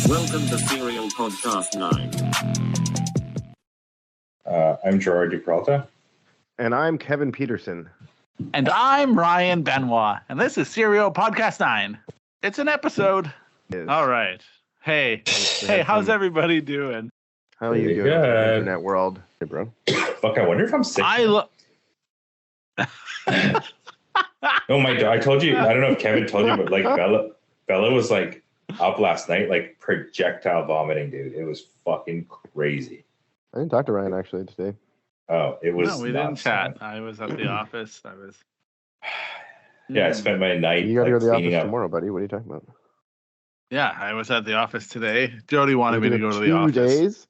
Welcome to SerialPodcastNine. I'm Gerard DePralta. And I'm Kevin Peterson. And I'm Ryan Benoit. And this is SerialPodcastNine. It's an episode. All right. Hey, how's everybody doing? How are you doing in the internet world? Hey, bro. Fuck, I wonder if I'm sick. Oh my God, I told you, I don't know if Kevin told you, but like Bella was like up last night, like projectile vomiting, dude. It was fucking crazy. I didn't talk to Ryan actually today. Oh, it was. No, we didn't chat. I was at the office. Yeah, I spent my night. You got to go to the office up. tomorrow, buddy. What are you talking about? Yeah, I was at the office today. Jody wanted me to go to the 2 office. days?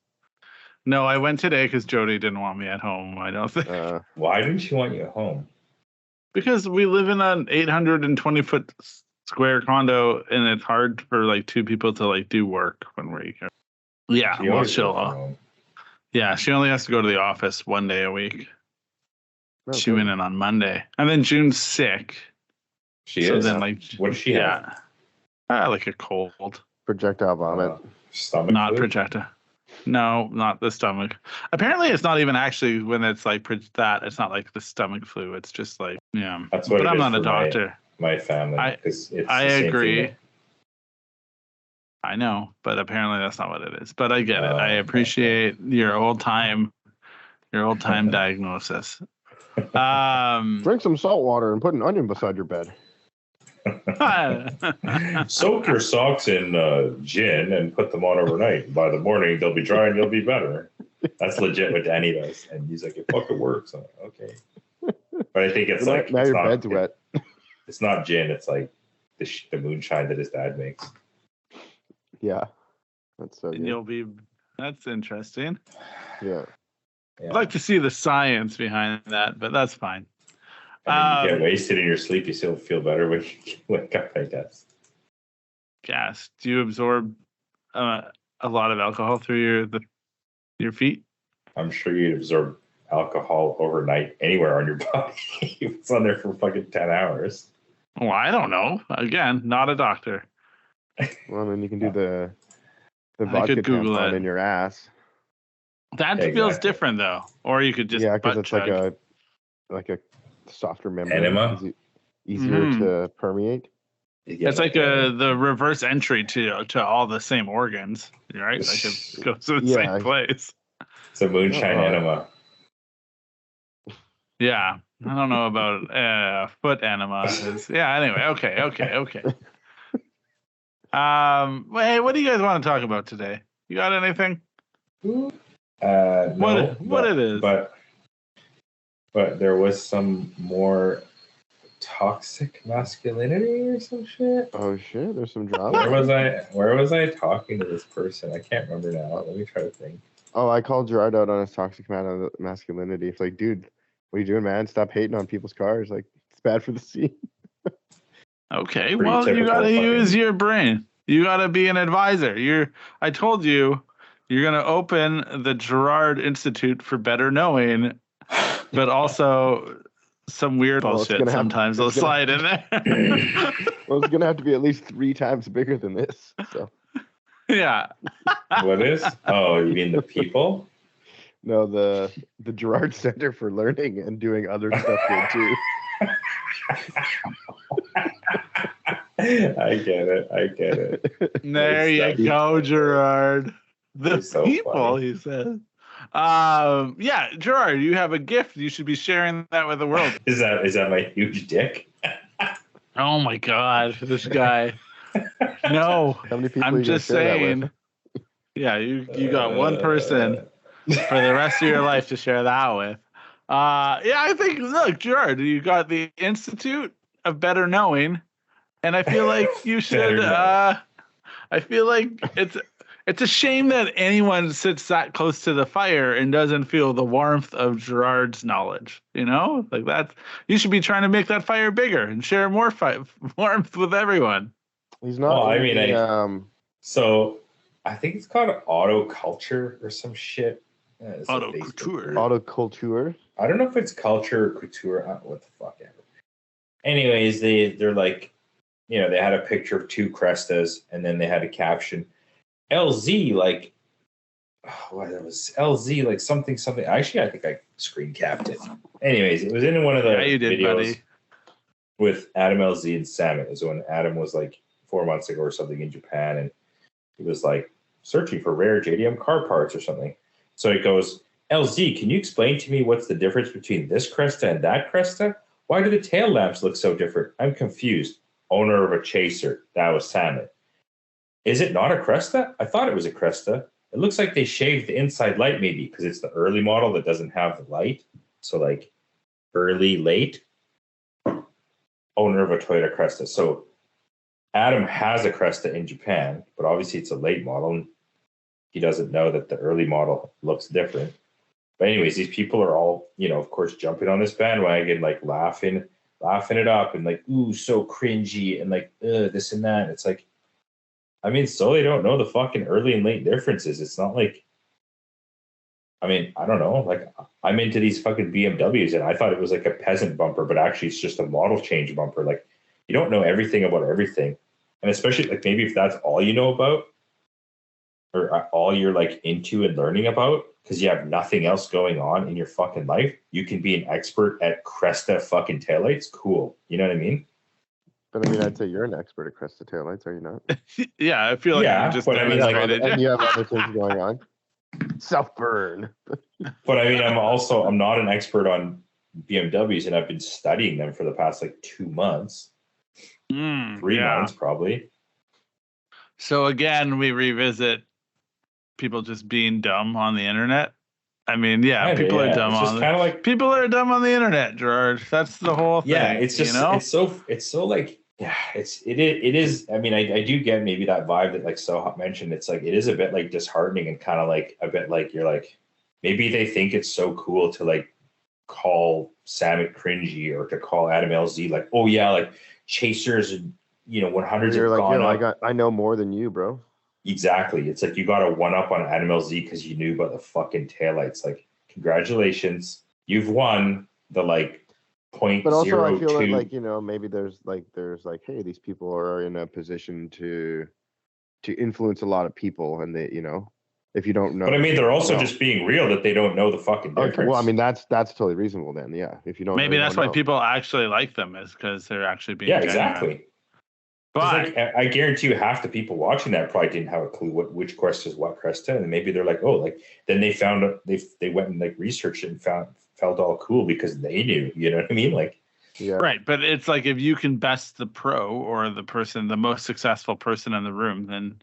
No, I went today because Jody didn't want me at home. I don't think. Why didn't she want you at home? Because we live in an 820-foot square condo, and it's hard for like two people to like do work when we're here. Yeah, well, she only has to go to the office 1 day a week. Okay. She went in on Monday, and then June's sick. She is. Then, like, what does she have? Like a cold. Projectile vomit. Stomach. Not flu? projectile. No, not the stomach. Apparently, it's not even actually when it's like that. It's not like the stomach flu. It's just like, yeah. That's what. But I'm is not a for doctor. My family. I agree. I know, but apparently that's not what it is. But I get it. I appreciate your old time diagnosis. Drink some salt water and put an onion beside your bed. Soak your socks in gin and put them on overnight. By the morning, they'll be dry and you'll be better. That's legit what Danny does. And he's like, it fucking works. I'm like, okay. But I think it's like... Now your bed's wet. It's not gin. It's like the moonshine that his dad makes. Yeah. That's so good. That's interesting. Yeah. I'd like to see the science behind that, but that's fine. I mean, you get wasted in your sleep, you still feel better when you wake up, I guess. Gas. Do you absorb a lot of alcohol through your feet? I'm sure you'd absorb alcohol overnight anywhere on your body. It's on there for fucking 10 hours. Well, I don't know. Again, not a doctor. Well, then you can do the vodka tampon in your ass. That feels different, though. Or you could just because it's like a softer membrane. Enema? Easier to permeate. It's like the reverse entry to all the same organs, right? Like it goes to the same place. It's a moonshine enema. Yeah. I don't know about foot enema. Anyway. Okay. Hey, what do you guys want to talk about today? You got anything? No, what it is? But there was some more toxic masculinity or some shit. Oh shit! There's some drama. Where was I talking to this person? I can't remember now. Let me try to think. Oh, I called Gerard out on his toxic masculinity. It's like, dude, what are you doing, man? Stop hating on people's cars. Like, it's bad for the scene. Okay, well, you gotta use your brain. You gotta be an advisor. I told you, you're gonna open the Gerard Institute for Better Knowing, but also some weird bullshit sometimes will slide in there. Well, it's gonna have to be at least 3 times bigger than this. So. Yeah. What is? Oh, you mean the people? No, the Gerard Center for Learning and doing other stuff here too. I get it. There you go, Gerard. The so people, funny. He says. Yeah, Gerard, you have a gift. You should be sharing that with the world. Is that my huge dick? Oh my God, this guy. No, How many people I'm just saying. Yeah, you got one person for the rest of your life to share that with. I think, look, Gerard, you got the Institute of Better Knowing, and I feel like you should. I feel like it's a shame that anyone sits that close to the fire and doesn't feel the warmth of Gerard's knowledge. You know, like you should be trying to make that fire bigger and share more warmth with everyone. He's not. Well, so I think it's called auto culture or some shit. Auto couture. Auto culture. I don't know if it's culture or couture. What the fuck ever. Anyways, they're like, they had a picture of 2 Crestas and then they had a caption. LZ like, what it was LZ like something. Actually, I think I screen capped it. Anyways, it was in one of the you did, videos buddy. with Adam LZ and Sam. It was when Adam was like 4 months ago or something in Japan, and he was like searching for rare JDM car parts or something. So he goes, LZ, can you explain to me what's the difference between this Cresta and that Cresta? Why do the tail lamps look so different? I'm confused. Owner of a Chaser. That was Salmon. Is it not a Cresta? I thought it was a Cresta. It looks like they shaved the inside light maybe because it's the early model that doesn't have the light. So like early, late. Owner of a Toyota Cresta. So Adam has a Cresta in Japan, but obviously it's a late model. And he doesn't know that the early model looks different. But anyways, these people are all, of course, jumping on this bandwagon, like laughing it up and like, ooh, so cringy and like, this and that. And it's like, I mean, so they don't know the fucking early and late differences. It's not like, I mean, I don't know. Like, I'm into these fucking BMWs and I thought it was like a peasant bumper, but actually it's just a model change bumper. Like, you don't know everything about everything. And especially like maybe if that's all you know about or all you're like into and learning about, because you have nothing else going on in your fucking life, you can be an expert at Cresta fucking taillights. Cool. You know what I mean? But I mean, I'd say you're an expert at Cresta taillights, are you not? Yeah, I feel like Yeah, you just but I mean, like, demonstrated. And you have other things going on. Self burn. But I mean, I'm not an expert on BMWs, and I've been studying them for the past like 2 months, 3 months probably. So again, we revisit people just being dumb on the internet. I mean, people are dumb it's just kind of like people are dumb on the internet, Gerard. That's the whole thing. Yeah, it's just it's so like it is. I mean, I do get maybe that vibe that like Soha mentioned. It's like it is a bit like disheartening and kind of like a bit like you're like maybe they think it's so cool to like call Samet cringy or to call Adam LZ like, oh yeah, like Chasers and 100s You're have like, gone yo, up. I know more than you, bro. Exactly. It's like you got to one up on Adam LZ because you knew about the fucking taillights. Like, congratulations, you've won the like point. But also, I feel like maybe there's like, hey, these people are in a position to influence a lot of people, and they, if you don't know. But I mean, they're also just being real that they don't know the fucking difference. Okay, well, I mean, that's totally reasonable then. Yeah, if you don't. Maybe know, that's why people actually like them, is because they're actually being. Yeah, genuine. exactly. But like, I guarantee you, half the people watching that probably didn't have a clue which Cresta is what Cresta, and maybe they're like, oh, like then they found they went and like researched it and felt all cool because they knew. You know what I mean? Like, yeah, right. But it's like if you can best the pro or the most successful person in the room, then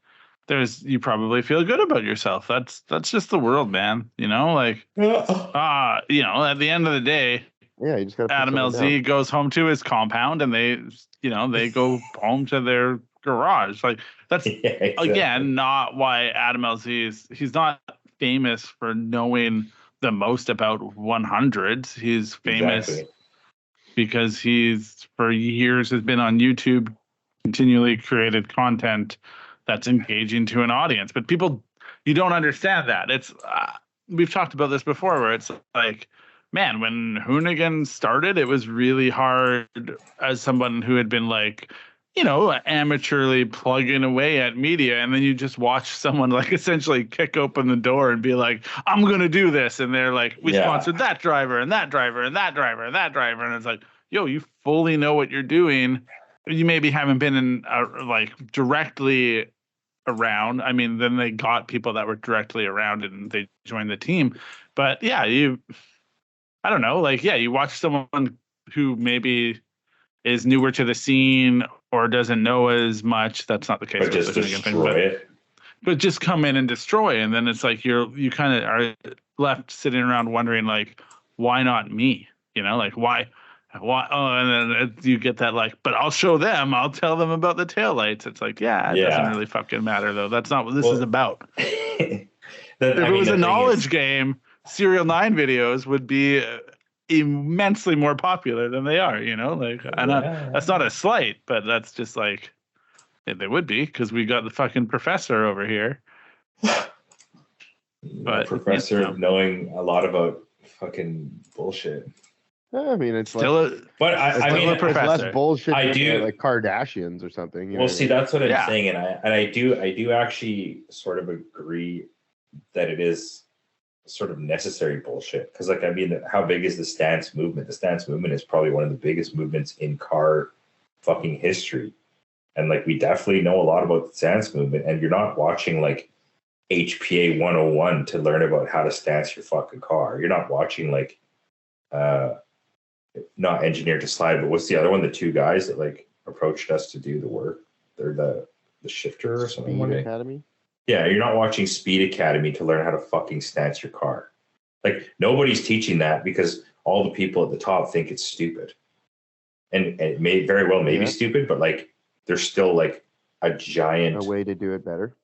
you probably feel good about yourself. That's just the world, man. Like, at the end of the day. Yeah, you just got Adam LZ goes home to his compound and they go home to their garage. Like that's exactly. Again, not why Adam LZ he's not famous for knowing the most about 100s. He's famous because he's for years has been on YouTube, continually created content that's engaging to an audience. But people, you don't understand that. It's we've talked about this before where it's like, man, when Hoonigan started, it was really hard as someone who had been like, amateurly plugging away at media. And then you just watch someone like essentially kick open the door and be like, I'm going to do this. And they're like, we sponsored that driver and that driver and that driver and that driver. And it's like, yo, you fully know what you're doing. You maybe haven't been in like directly around. I mean, then they got people that were directly around and they joined the team. But yeah, I don't know, like, you watch someone who maybe is newer to the scene or doesn't know as much. That's not the case. But just destroy it. But just come in and destroy. And then it's like you kind of are left sitting around wondering, like, why not me? Like, why? Oh, and then you get that, like, but I'll show them. I'll tell them about the taillights. It's like, it doesn't really fucking matter, though. That's not what this is about. If it was a knowledge game, SerialNine videos would be immensely more popular than they are, like, that's not a slight, but that's just like, they would be because we got the fucking professor over here. But professor knowing a lot about fucking bullshit. I mean, it's Still, But it's I mean, it's less professor. bullshit I than do- like Kardashians or something. You know well, what I see, mean? that's what I'm Yeah. saying, and I do actually sort of agree that it is sort of necessary bullshit. Because, like, I mean, how big is the stance movement? The stance movement is probably one of the biggest movements in car fucking history, and like we definitely know a lot about the stance movement. And you're not watching like HPA 101 to learn about how to stance your fucking car. You're not watching like not Engineered to Slide, but what's the other one? The two guys that like approached us to do the work. They're the shifter or something. Speed one day. Academy. Yeah, you're not watching Speed Academy to learn how to fucking stance your car. Like nobody's teaching that because all the people at the top think it's stupid. And it may very well be stupid, but like there's still like a giant way to do it better.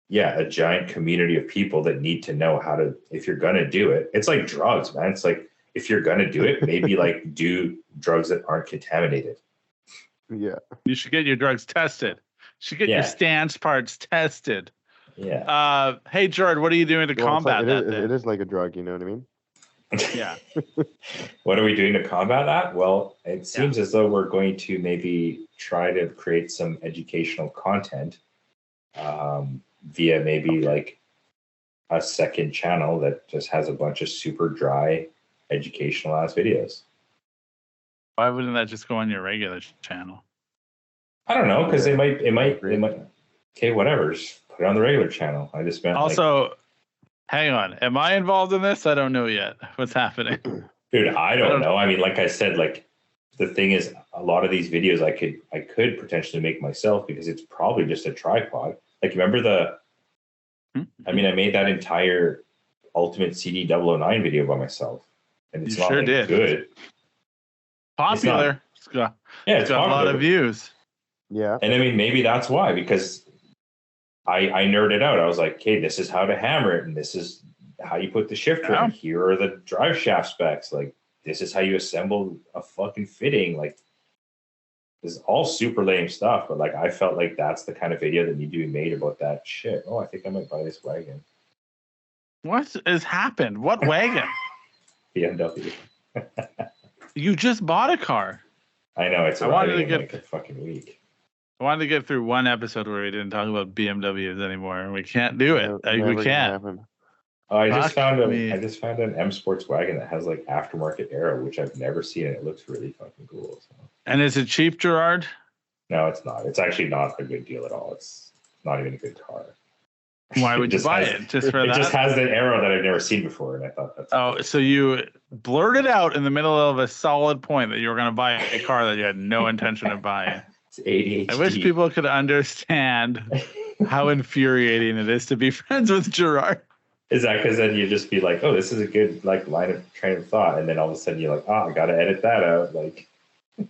Yeah, a giant community of people that need to know how to, if you're gonna do it. It's like drugs, man. It's like if you're gonna do it, maybe like do drugs that aren't contaminated. Yeah. You should get your drugs tested. You should get your stance parts tested. Yeah. Hey, Gerard, what are you doing to combat that? It is like a drug, you know what I mean? Yeah. What are we doing to combat that? Well, it seems as though we're going to maybe try to create some educational content via maybe like a second channel that just has a bunch of super dry educational ass videos. Why wouldn't that just go on your regular channel? I don't know, because it might. Okay, whatever. Just put it on the regular channel. I just meant also. Hang on. Am I involved in this? I don't know yet. What's happening? Dude, I don't know. I mean, like I said, like the thing is a lot of these videos I could potentially make myself because it's probably just a tripod. Like remember I mean, I made that entire Ultimate CD 009 video by myself. And it's You not sure like, did. Good. Popular. It's got a lot of views. Yeah. And I mean, maybe that's why, because I nerded out. I was like, okay, this is how to hammer it, and this is how you put the shifter in. Here are the drive shaft specs. Like, this is how you assemble a fucking fitting. Like, this is all super lame stuff, but like I felt like that's the kind of video that needed to be made about that shit. Oh, I think I might buy this wagon. What has happened? What wagon? BMW. You just bought a car. I know, it's arriving in like a fucking week. I wanted to get through one episode where we didn't talk about BMWs anymore, and we can't do it. We can't. Oh, I just found an M Sports wagon that has like aftermarket aero, which I've never seen, and it looks really fucking cool. So. And is it cheap, Gerard? No, it's not. It's actually not a good deal at all. It's not even a good car. Why would you buy it? Just for that? It just has an arrow that I've never seen before, and I thought that's. Oh, so you blurted out in the middle of a solid point that you were going to buy a car that you had no intention of buying. It's ADHD. I wish people could understand how infuriating it is to be friends with Gerard. Is that because then you just be like, oh, this is a good like train of thought, and then all of a sudden you're like, oh, I got to edit that out, like.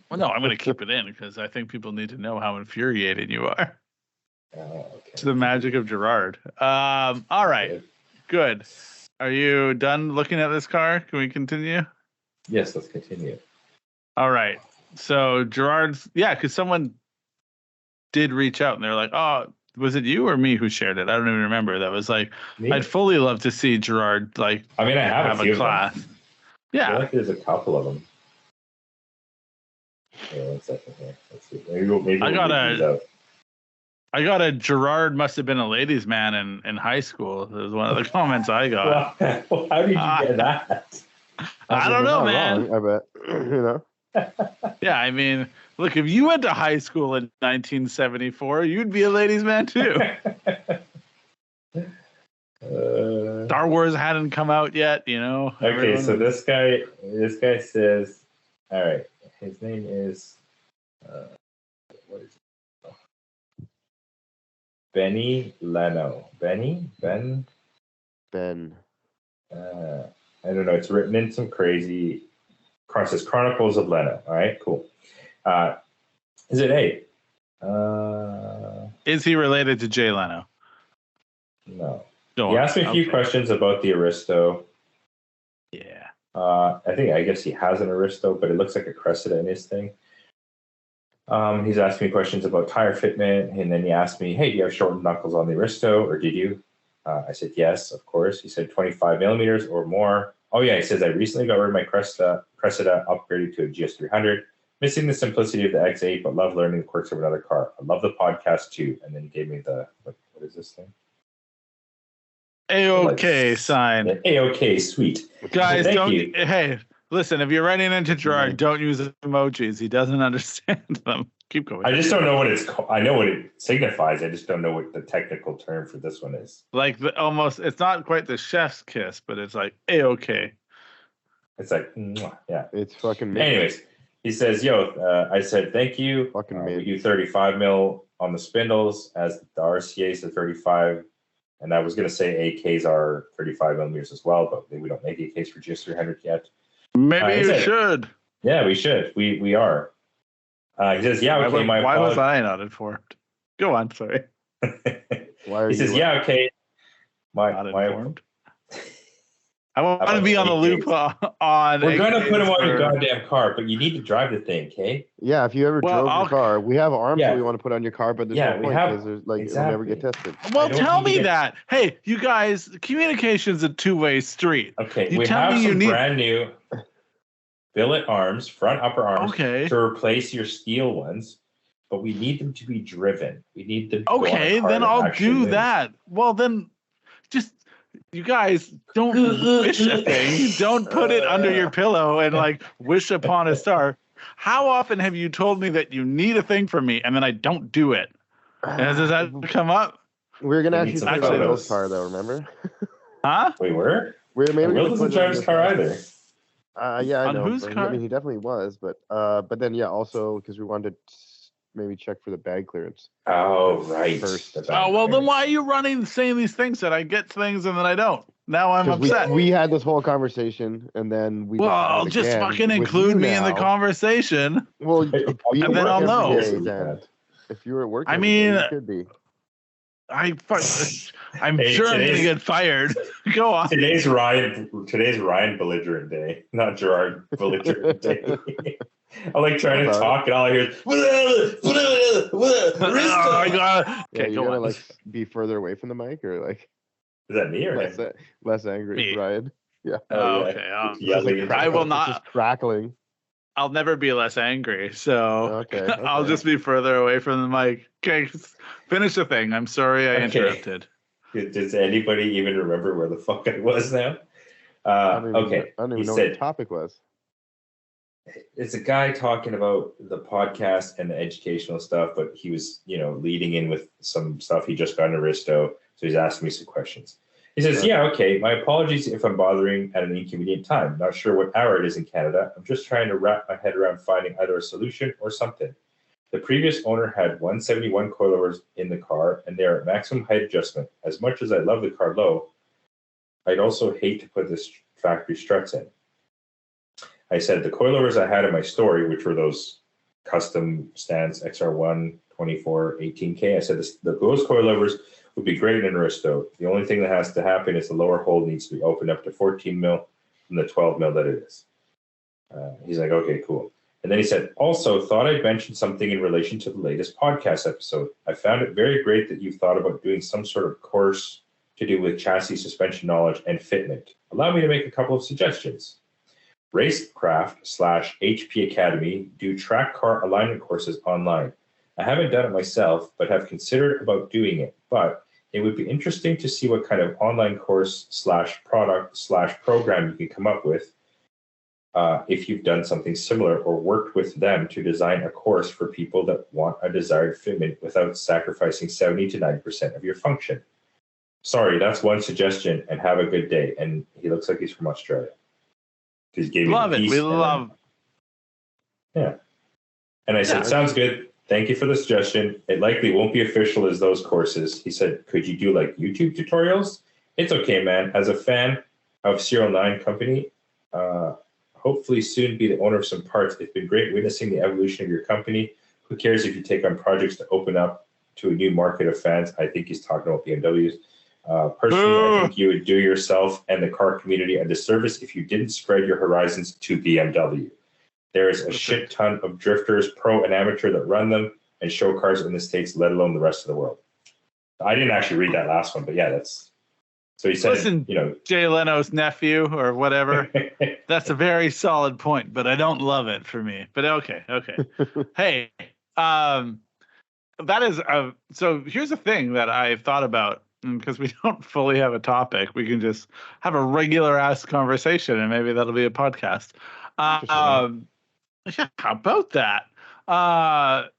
Well, no, I'm going to keep it in because I think people need to know how infuriating you are. Okay. It's the magic of Gerard. All right, good. Are you done looking at this car? Can we continue? Yes, let's continue. All right. So Gerard's, because someone did reach out and they're like, oh, was it you or me who shared it? I don't even remember. That was like, Me? I'd fully love to see Gerard like. I mean, I have a few class. of them. Yeah, I feel like there's a couple of them. Yeah, 1 second here. Let's see. Maybe I got a Gerard must have been a ladies' man in high school. That was one of the comments I got. Well, how did you get that? I don't know, man. Wrong, I bet. You know. Yeah, I mean, look, if you went to high school in 1974, you'd be a ladies' man too. Star Wars hadn't come out yet, you know. Okay, so this guy says, all right, his name is what is it? Benny Leno. Ben. I don't know. It's written in some crazy. It says Chronicles of Leno. All right, cool. Is it A? Is he related to Jay Leno? No. He asked me a few questions about the Aristo. Yeah. I guess he has an Aristo, but it looks like a Cressida in his thing. He's asked me questions about tire fitment, and then he asked me, hey, do you have shortened knuckles on the Aristo, or did you? I said, yes, of course. He said 25 millimeters or more Oh yeah, he says I recently got rid of my Cressida, upgraded to a GS300. Missing the simplicity of the X8, but love learning the quirks of another car. I love the podcast too. And then he gave me the what is this thing? A-OK sign. The A-OK, sweet. Guys, Thank don't. you. Hey, listen, if you're running into Gerard, don't use emojis. He doesn't understand them. Keep going. I just don't know what it's called. I know what it signifies. I just don't know what the technical term for this one is. Like almost, it's not quite the chef's kiss, but it's like A-OK. It's like, yeah. It's fucking mid. Anyways, he says, yo, I said, thank you. Fucking We mid. do 35 mil on the spindles as the RCA's are 35. And I was going to say AKs are 35 millimeters as well, but we don't make AKs for GS300 yet. Maybe you said, should. Yeah, we should. We are. He says, yeah, okay. Why was I not informed? Go on, sorry. Why are He says, you yeah, okay. Not informed. I want to be on the loop on. We're going to put them on your for- goddamn car, but you need to drive the thing, okay? Yeah, if you ever Well, drove your car, we have arms Yeah. that we want to put on your car, but there's Yeah, no we point have- because there's like it'll never get tested. Well, I don't tell need to me get- that. Hey, you guys, communication's a two-way street. Okay, You we tell have me you some need- brand new billet arms, front upper arms, Okay. to replace your steel ones, but we need them to be driven. We need them to go on a Okay, car then that I'll actually do moves. that. Well, then just you guys don't wish a thing. Don't put it under your pillow and like wish upon a star. How often have you told me that you need a thing from me and then I don't do it? And does that come up? We're gonna We need actually some put it on photos. Will's car though. Remember? Huh? We were? We're maybe Will gonna doesn't put it on drive his your car either. Yeah, I On know. whose but car? I mean, he definitely was, but then yeah, also because we wanted to maybe check for the bag clearance. Oh, right. First. The back Oh well, then clearance. why are you saying these things that I get things and then I don't? Now I'm 'Cause upset. we had this whole conversation, and then we. Well, decided just again fucking with include you me in the now. conversation. Well, And if you then work I'll every know. day, then if you were at work, I every day, mean, you could be. I'm Hey, sure I'm gonna today's- get fired. Go on. Today's Ryan belligerent day, not Gerard belligerent day. I like trying to talk, and all I hear is Oh my God. Yeah, Okay, you go gotta on. like be further away from the mic, or like Is that me or less, him? less angry, Me. Ryan. Yeah, Oh, yeah. Okay. Just yelling into I the will phone. not. just crackling. I'll never be less angry. So Okay, I'll okay. just be further away from the mic. Okay, finish the thing. I'm sorry I Okay. interrupted. Does anybody even remember where the fuck I was now? I don't even, Okay. I don't He even know what the said, topic was. it's a guy talking about the podcast and the educational stuff, but he was, leading in with some stuff. He just got an Aristo, so he's asking me some questions. He says, Sure. yeah, okay, my apologies if I'm bothering at an inconvenient time. Not sure what hour it is in Canada. I'm just trying to wrap my head around finding either a solution or something. The previous owner had 171 coilovers in the car, and they're at maximum height adjustment. As much as I love the car low, I'd also hate to put this factory struts in. I said the coilovers I had in my story, which were those custom stance XR1 24 18K, I said those coilovers would be great in an Aristo. The only thing that has to happen is the lower hole needs to be opened up to 14 mil from the 12 mil that it is. He's like, okay, cool. And then he said, also thought I'd mention something in relation to the latest podcast episode. I found it very great that you've thought about doing some sort of course to do with chassis suspension knowledge and fitment. Allow me to make a couple of suggestions. Racecraft/HP Academy do track car alignment courses online. I haven't done it myself, but have considered about doing it. But it would be interesting to see what kind of online course/product/program you can come up with if you've done something similar or worked with them to design a course for people that want a desired fitment without sacrificing 70 to 90% of your function. Sorry, that's one suggestion, and have a good day. And he looks like he's from Australia. He gave me Love the it. piece We and then- love. Yeah. And I said, Yeah. sounds good. Thank you for the suggestion. It likely won't be official as those courses. He said, could you do like YouTube tutorials? It's okay, man. As a fan of SerialNine company, hopefully soon be the owner of some parts. It's been great witnessing the evolution of your company. Who cares if you take on projects to open up to a new market of fans? I think he's talking about BMWs. Personally, I think you would do yourself and the car community a disservice if you didn't spread your horizons to BMW. There is a shit ton of drifters, pro and amateur, that run them and show cars in the States, let alone the rest of the world. I didn't actually read that last one, but yeah, that's So he said, Listen, Jay Leno's nephew or whatever. That's a very solid point, but I don't love it for me. But okay. Hey, that is so here's a thing that I've thought about, because we don't fully have a topic. We can just have a regular ass conversation, and maybe that'll be a podcast. Yeah, how about that?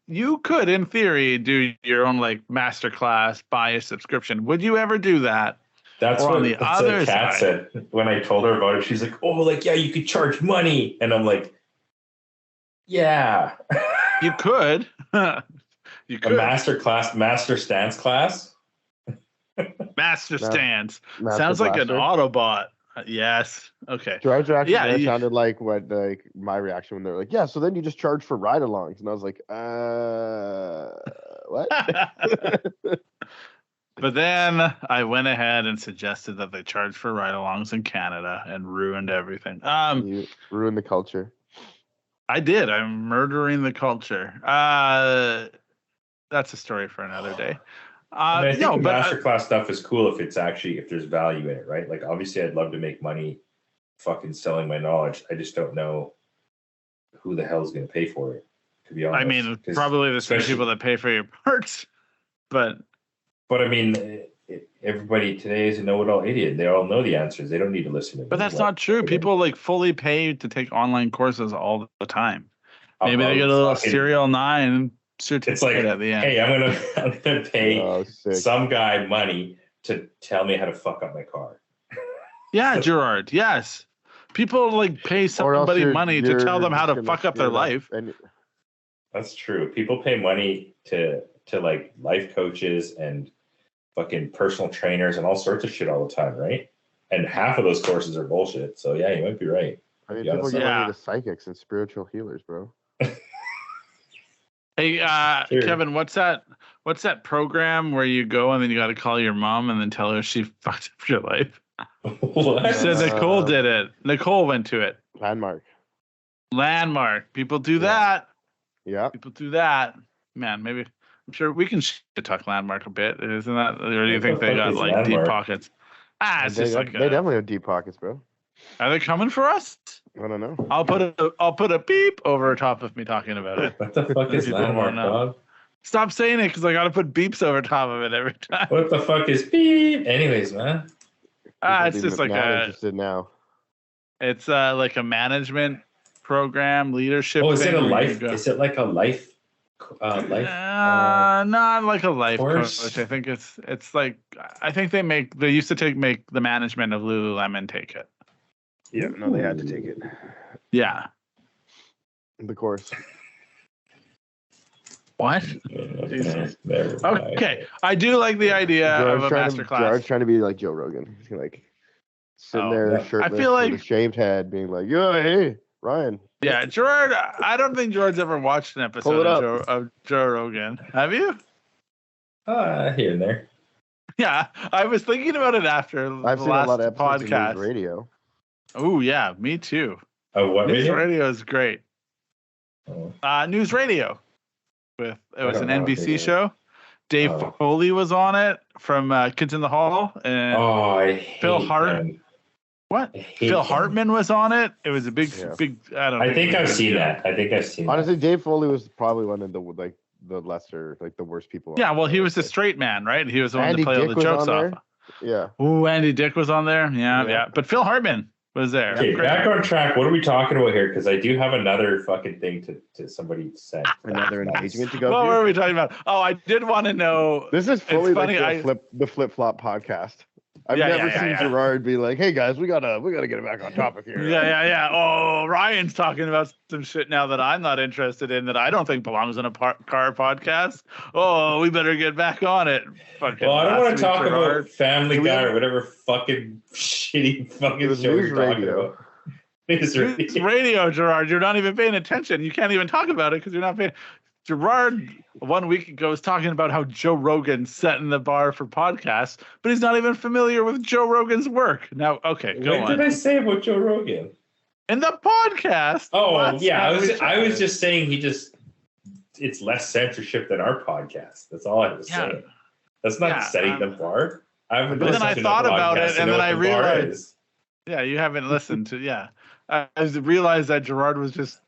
You could, in theory, do your own like masterclass, buy a subscription. Would you ever do that? That's or what on the other Kat side, said when I told her about it. She's like, "Oh, like yeah, you could charge money," and I'm like, "Yeah, you could." You could. A master stance class. Master stance. Master Sounds like an Blaster. Autobot. Yes. Okay. George's reaction Yeah, there you- sounded like my reaction when they were like, yeah, so then you just charge for ride-alongs. And I was like, what? But then I went ahead and suggested that they charge for ride-alongs in Canada and ruined everything. You ruined the culture. I did. I'm murdering the culture. That's a story for another day. I think the masterclass stuff is cool if there's value in it, right? Like obviously I'd love to make money fucking selling my knowledge. I just don't know who the hell is going to pay for it, to be honest. I mean, probably the same people that pay for your parts, but I mean, everybody today is a know-it-all idiot. They all know the answers. They don't need to listen to me. But that's not true. People like fully pay to take online courses all the time. Maybe they get a little SerialNine certificate it's like, at the end. hey, I'm gonna pay some guy money to tell me how to fuck up my car. Yeah, Gerard. Yes, people like pay somebody money to tell them how to fuck up their life. That's true. People pay money to like life coaches and fucking personal trainers and all sorts of shit all the time, right? And half of those courses are bullshit. So yeah, you might be right. I mean, people get money to psychics and spiritual healers, bro. Hey, Sure. Kevin, what's that program where you go and then you got to call your mom and then tell her she fucked up your life? What? You said Nicole did it. Nicole went to it. Landmark. People do that. Yeah. People do that. Man, maybe I'm sure we can talk Landmark a bit. Isn't that? Or do you think they got like Landmark? deep pockets? It's just like they definitely have deep pockets, bro. Are they coming for us? I don't know. I'll put a beep over top of me talking about it. What the fuck is People Landmark, won't know. dog? Stop saying it because I got to put beeps over top of it every time. What the fuck is beep? Anyways, man. It's just like interested now. It's like a management program, leadership. Oh, is it a thing where you life? go- Is it like a life? Not like a life course? coach. I think it's like I think they used to make the management of Lululemon take it. Yeah, no, they had to take it. Yeah. The course. What? Jesus. Okay, I do like the idea of a masterclass. Gerard's trying to be like Joe Rogan. He's like sitting there shirtless I feel like with a shaved head, being like, "Yo, hey, Ryan." Yeah, Gerard. I don't think Gerard's ever watched an episode of Joe Rogan. Have you? Here and there. Yeah, I was thinking about it after I've the seen last a lot of episodes of podcast. News Radio. Oh yeah, me too. Oh, what News radio? Radio is great. Oh. News Radio. It was an don't know NBC show. Dave Foley was on it from Kids in the Hall, and I hate Phil Hart. them. What? I hate Phil them. Hartman was on it. It was a big. I don't. I think I've seen that. Honestly, Dave Foley was probably one of the the lesser, like the worst people. Yeah, well, he was the straight man, right? He was the one Andy to play all Dick the jokes was on off. Yeah. Ooh, Andy Dick was on there. Yeah. But Phil Hartman was there. Okay, back on track. What are we talking about here? Because I do have another fucking thing to somebody say. Another engagement to go What to. were we talking about? Oh, I did want to know. This is fully It's funny, like the flip flop podcast. I've never seen Gerard be like, "Hey guys, we gotta get back on topic here." Yeah. Oh, Ryan's talking about some shit now that I'm not interested in, that I don't think belongs in a car podcast. Oh, we better get back on it. Fucking Well, I don't want to talk Gerard. about Family Guy or whatever fucking shitty fucking show you're talking about. News It's radio, Gerard. You're not even paying attention. You can't even talk about it because you're not paying. Gerard 1 week ago was talking about how Joe Rogan set in the bar for podcasts, but he's not even familiar with Joe Rogan's work. Now, okay, go on. What did I say about Joe Rogan? In the podcast. Oh, yeah. I was just saying it's less censorship than our podcast. That's all I was saying. That's not setting the bar. haven't But then I listened to thought no about podcast it, to and know then what I the bar realized, is. yeah, you haven't listened to, yeah. I realized that Gerard was just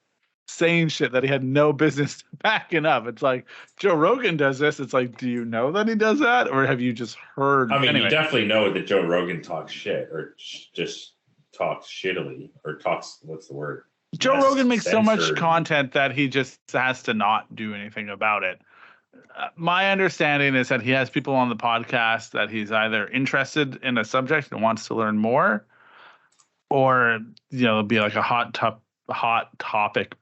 saying shit that he had no business backing up. It's like Joe Rogan does this. It's like, do you know that he does that, or have you just heard? I mean, anyway, you definitely know that Joe Rogan talks shit, or just talks shittily, or talks. What's the word? Joe Less Rogan makes so much censored. content that he just has to not do anything about it. My understanding is that he has people on the podcast that he's either interested in a subject and wants to learn more, or it'll be like a hot topic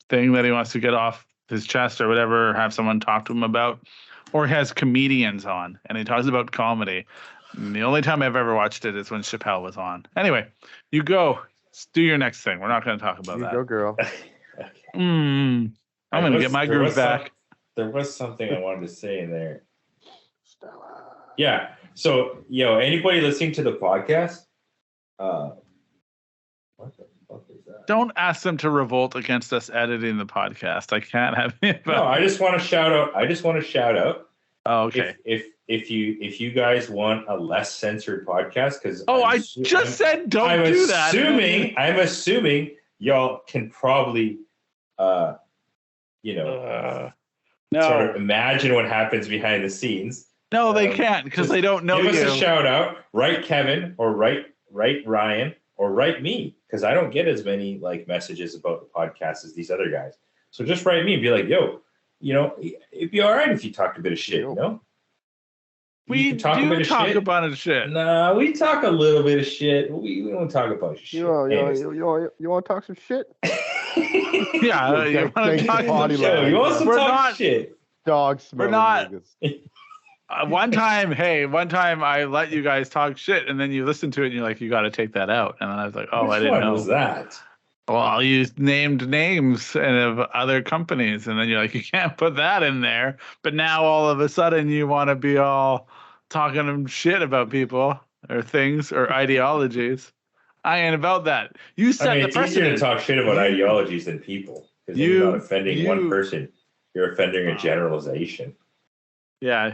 thing that he wants to get off his chest or whatever, or have someone talk to him about, or he has comedians on and he talks about comedy. And the only time I've ever watched it is when Chappelle was on. Anyway, you go. Do your next thing. We're not going to talk about You that. go, girl. Okay. I'm going to get my groove back. There was something I wanted to say in there. Stella. Yeah. So, anybody listening to the podcast, what the fuck is that? Don't ask them to revolt against us editing the podcast. I can't have it. No, I just want to shout out. Oh, okay. If you guys want a less censored podcast, because I just said don't do that. I'm assuming y'all can probably no. sort of imagine what happens behind the scenes. No, they can't, because they don't know give you. Give us a shout out. Write Kevin, or write Ryan, or write me, because I don't get as many messages about the podcast as these other guys. So just write me and be like, yo, it'd be all right if you talked a bit of shit, We talk about it shit. No, we talk a little bit of shit. We don't talk about shit. You want to talk some shit? Yeah, you want to talk some shit. You want to talk shit? Dog smell. We're not. One time I let you guys talk shit, and then you listen to it, and you're like, you got to take that out. And then I was like, I didn't know. What was that? Well, you named names of other companies, and then you're like, you can't put that in there. But now all of a sudden you want to be all talking shit about people or things or ideologies. I ain't about that. You said the it's easier to talk shit about ideologies than people, because you're not offending one person. You're offending a generalization. Yeah.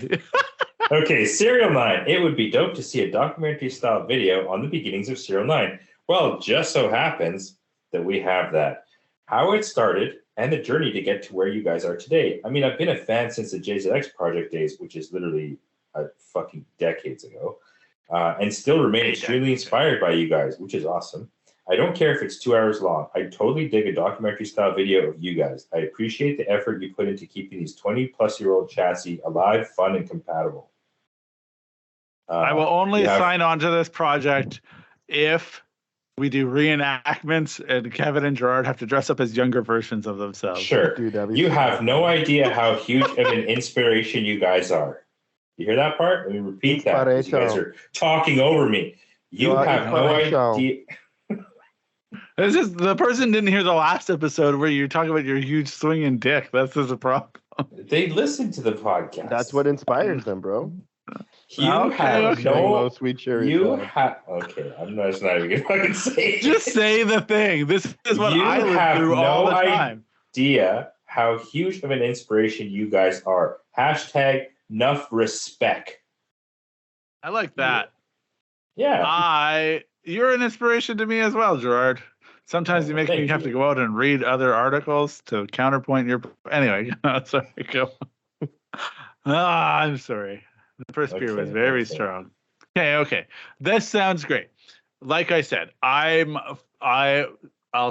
Okay, SerialNine. It would be dope to see a documentary-style video on the beginnings of SerialNine. Well, just so happens that we have that. How it started and the journey to get to where you guys are today. I mean, I've been a fan since the JZX Project days, which is literally fucking decades ago, and still remain extremely inspired by you guys, which is awesome. I don't care if it's 2 hours long. I totally dig a documentary-style video of you guys. I appreciate the effort you put into keeping these 20-plus-year-old chassis alive, fun, and compatible. I will only sign on to this project if we do reenactments and Kevin and Gerard have to dress up as younger versions of themselves. Sure. Dude, you have no idea how huge of an inspiration you guys are. You hear that part? Let me repeat that, because you guys are talking over me. You have no idea. It's just the person didn't hear the last episode where you're talking about your huge swinging dick. That's just a problem. They listen to the podcast. That's what inspires them, bro. You have no sweet cherry. Okay, I'm just not even gonna fucking say it. Just say the thing. This is what I live through all the time. Idea how huge of an inspiration you guys are. Hashtag enough respect. I like that. Yeah. You're an inspiration to me as well, Gerard. Sometimes you make me have to go out and read other articles to counterpoint your. Anyway, sorry, go. I'm sorry. The first beer was very strong. Okay. This sounds great. Like I said, I'll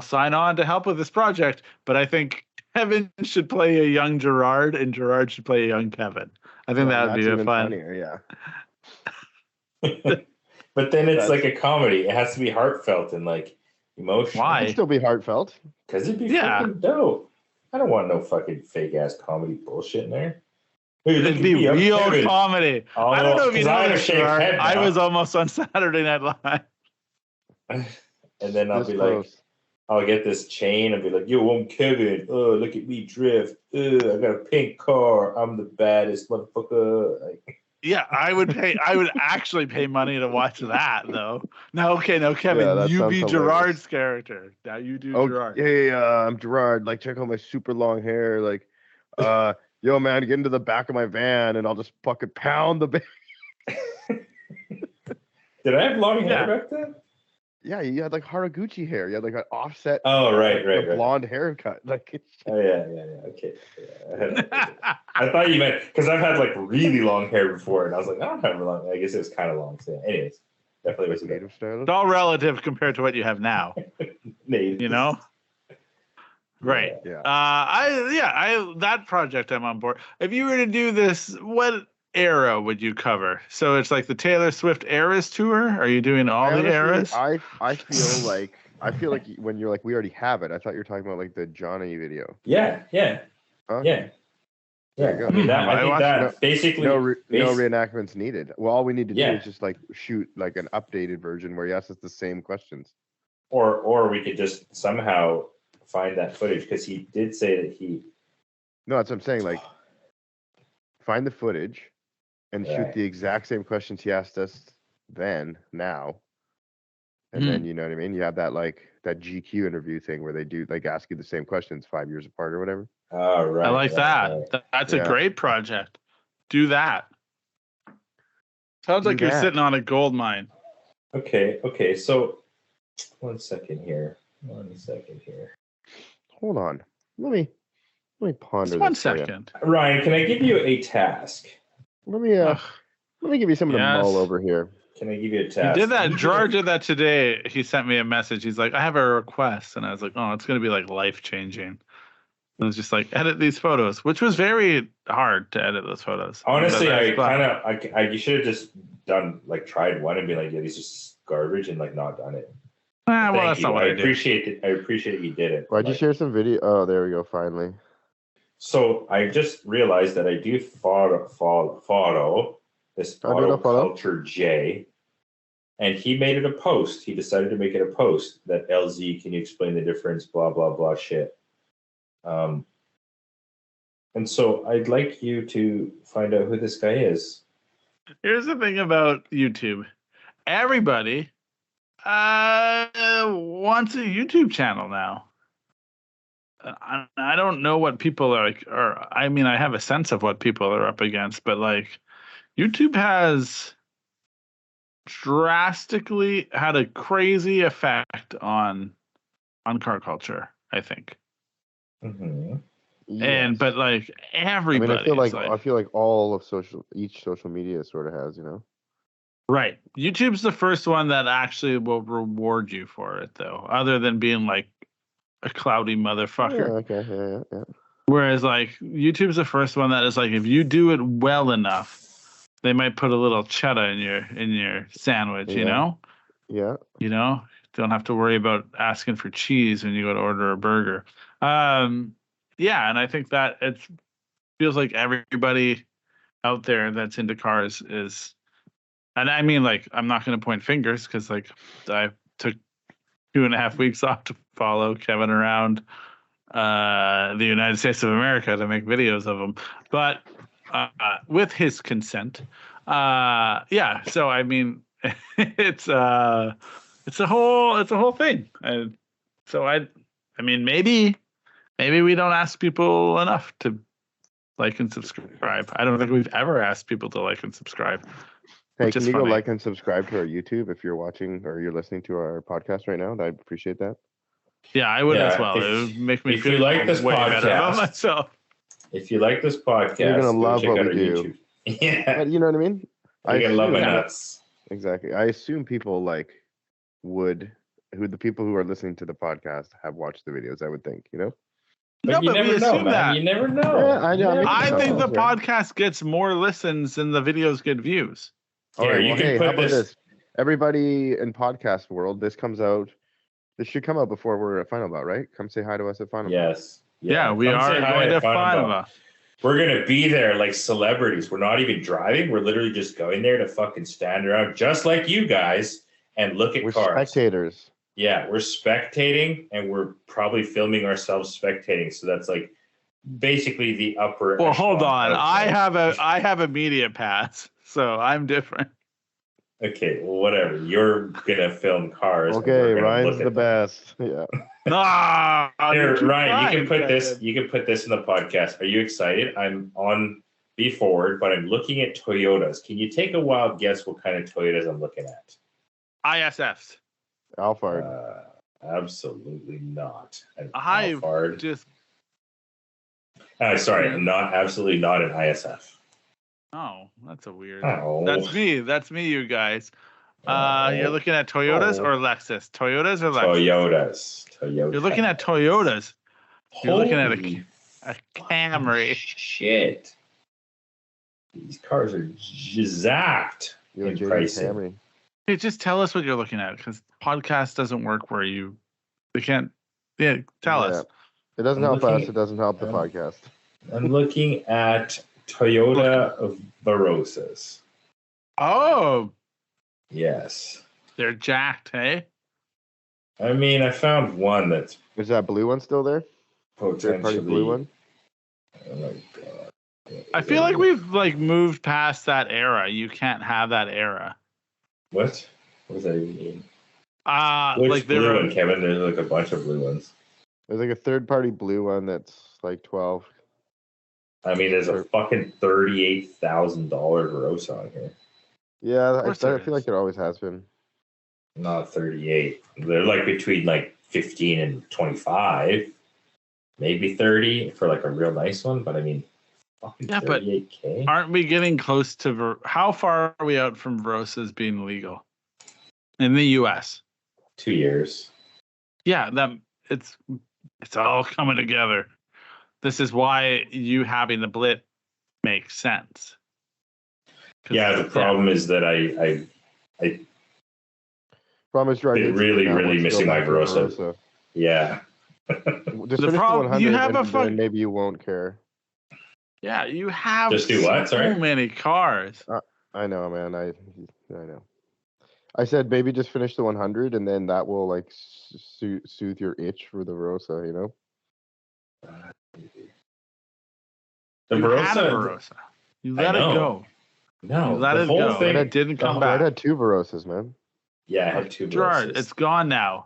sign on to help with this project, but I think Kevin should play a young Gerard and Gerard should play a young Kevin. I think that would be fun. Funnier, yeah. But then it's like a comedy. It has to be heartfelt and emotional. Why? It'd still be heartfelt. Because it'd be fucking dope. I don't want no fucking fake ass comedy bullshit in there. It'd be real comedy. I don't know if you know this, Gerard. I was almost on Saturday Night Live. And then I'll be like, I'll get this chain and be like, yo, I'm Kevin. Oh, look at me drift. I got a pink car. I'm the baddest motherfucker. Yeah, I would actually pay money to watch that, though. No, Kevin, you be Gerard's character. Now you do Gerard. Yeah, I'm Gerard. Check out my super long hair. Yo, man, get into the back of my van, and I'll just fucking pound the back. Did I have long Yeah. hair back then? Yeah, you had like Haraguchi hair. You had like an offset. Oh, right. Blonde haircut. Like. Oh yeah. Okay. Yeah, I thought you meant because I've had like really long hair before, and I was like, I don't have long. I guess it was kind of long. So, anyways, definitely was Native style. It's all relative compared to what you have now. native. You know. Right. Yeah. That project I'm on board. If you were to do this, what era would you cover? So it's like the Taylor Swift Eras tour. Are you doing all the eras? I feel like when you're like we already have it. I thought you were talking about like the Johnny video. Yeah. Huh? Yeah. There you go. I mean, I think that no, basically no reenactments needed. Well, all we need to do Yeah. is just like shoot like an updated version where he asks us the same questions. or we could just somehow find that footage because he did say that he. No, that's what I'm saying. Like, find the footage and shoot Right. the exact same questions he asked us now, and then you know what I mean. You have that like that GQ interview thing where they do like ask you the same questions 5 years apart or whatever. Oh, right. I like that. Right. That's Yeah. a great project. Do that. Sounds like Do you're that. sitting on a gold mine. Okay. So, one second here. Hold on. Let me ponder Just one this for you. second. Ryan, can I give you a task? Let me Ugh. give you something to mull over here. Can I give you a He task? did that. Gerard did that today. He sent me a message. He's like, I have a request. And I was like, oh, it's going to be like life changing. It was just like, edit these photos, which was very hard to edit those photos. Honestly, But you should have just tried one and be like, yeah, these are just garbage and like not done it. well, Thank that's you. not what I did. appreciate it. I appreciate you did it. Why'd you share some video? Oh, there we go. Finally. So I just realized that I do follow this Auto Culture J, and he made it a post. He decided to make it a post that LZ, can you explain the difference? Blah blah blah shit. And so I'd like you to find out who this guy is. Here's the thing about YouTube. Everybody wants a YouTube channel now. I don't know what people are like, or I mean, I have a sense of what people are up against, but like YouTube has drastically had a crazy effect on car culture, I think. Mm-hmm. And but like everybody, I feel like all of each social media sort of has, you know. Right. YouTube's the first one that actually will reward you for it, though, other than being like a cloudy motherfucker. Yeah, okay, yeah. Whereas like YouTube's the first one that is like, if you do it well enough, they might put a little cheddar in your sandwich, you know? Yeah. You know? Don't have to worry about asking for cheese when you go to order a burger. Yeah, and I think that it feels like everybody out there that's into cars is, and I mean, like, I'm not going to point fingers because, like, I took 2.5 weeks off to follow Kevin around the United States of America to make videos of him, but with his consent. Yeah. So I mean, it's a whole thing. And so I mean, maybe we don't ask people enough to like and subscribe. I don't think we've ever asked people to like and subscribe. Hey, can you go like and subscribe to our YouTube if you're watching or you're listening to our podcast right now? I'd appreciate that. Yeah, I would as well. It would make me feel like this way podcast, better about myself. If you like this podcast, you're gonna love what we do. YouTube. Yeah, but you know what I mean. You're gonna love my nuts. Exactly. I assume people the people who are listening to the podcast have watched the videos. I would think, you know. But we assume that. You never know. Yeah, I know. I think the podcast gets more listens than the videos get views. All right, you can how put about this. Everybody in podcast world, this should come out before we're at Final Bout, right? Come say hi to us at Final Bout. Yes. Yeah, we are going to Final Bout. We're going to be there like celebrities. We're not even driving. We're literally just going there to fucking stand around just like you guys and look at We're cars. Spectators. Yeah, we're spectating and we're probably filming ourselves spectating. So that's like basically the upper. Well, hold on. Outside. I have a media pass, so I'm different. Okay, well, whatever. You're gonna film cars. Okay, Ryan's the best. Yeah. Here, Ryan, you can put this. You can put this in the podcast. Are you excited? I'm on Be Forward, but I'm looking at Toyotas. Can you take a wild guess what kind of Toyotas I'm looking at? ISFs. Alphard. Absolutely not. An I Alphard. just Sorry, absolutely not an ISF. oh, that's a weird. Oh. That's me. That's me, you guys. Oh. You're looking at Toyotas or Lexus? Toyotas or Lexus? Toyota. You're looking at Toyotas. You're looking at Holy a Camry. shit. These cars are zapped in pricing. Camry. Hey, just tell us what you're looking at, because podcast doesn't work where they can't. Yeah, tell us. It doesn't I'm help looking- us. It doesn't help the podcast. I'm looking at Toyota Verosas. Oh, Yes. they're jacked, hey? I mean, I found one that's Is that blue one still there? Third party potentially blue one? Oh my god. I feel like we've moved past that era. You can't have that era. What? What does that even mean? Like Which blue one, Kevin? There's like a bunch of blue ones. There's like a third party blue one that's like 12. I mean, there's a fucking $38,000 Verosa on here. Yeah, I course there feel like is. there always has been. Not 38. They're like between like 15 and 25, maybe 30 for like a real nice one. But I mean, fucking Yeah, but 38K. aren't we getting close to how far are we out from Verosas being legal in the U.S.? 2 years. Yeah, it's all coming together. This is why you having the Blit makes sense. Yeah, the problem is that I Problem is, Gerard, been really missing my Verosa. Yeah. Just The finish problem- 100 you have and a fuck- then maybe you won't care. Yeah, you have Just do what? so Sorry? many cars. I know, man. I know. I said maybe just finish the 100 and then that will like soothe your itch for the Verosa, you know? The You had a Verosa. Verosa. You let it know. go. No, You let the it whole go. thing. It didn't come I back. had 2 Verosas, man. Yeah, I had 2 Gerard, Verosas. it's gone now.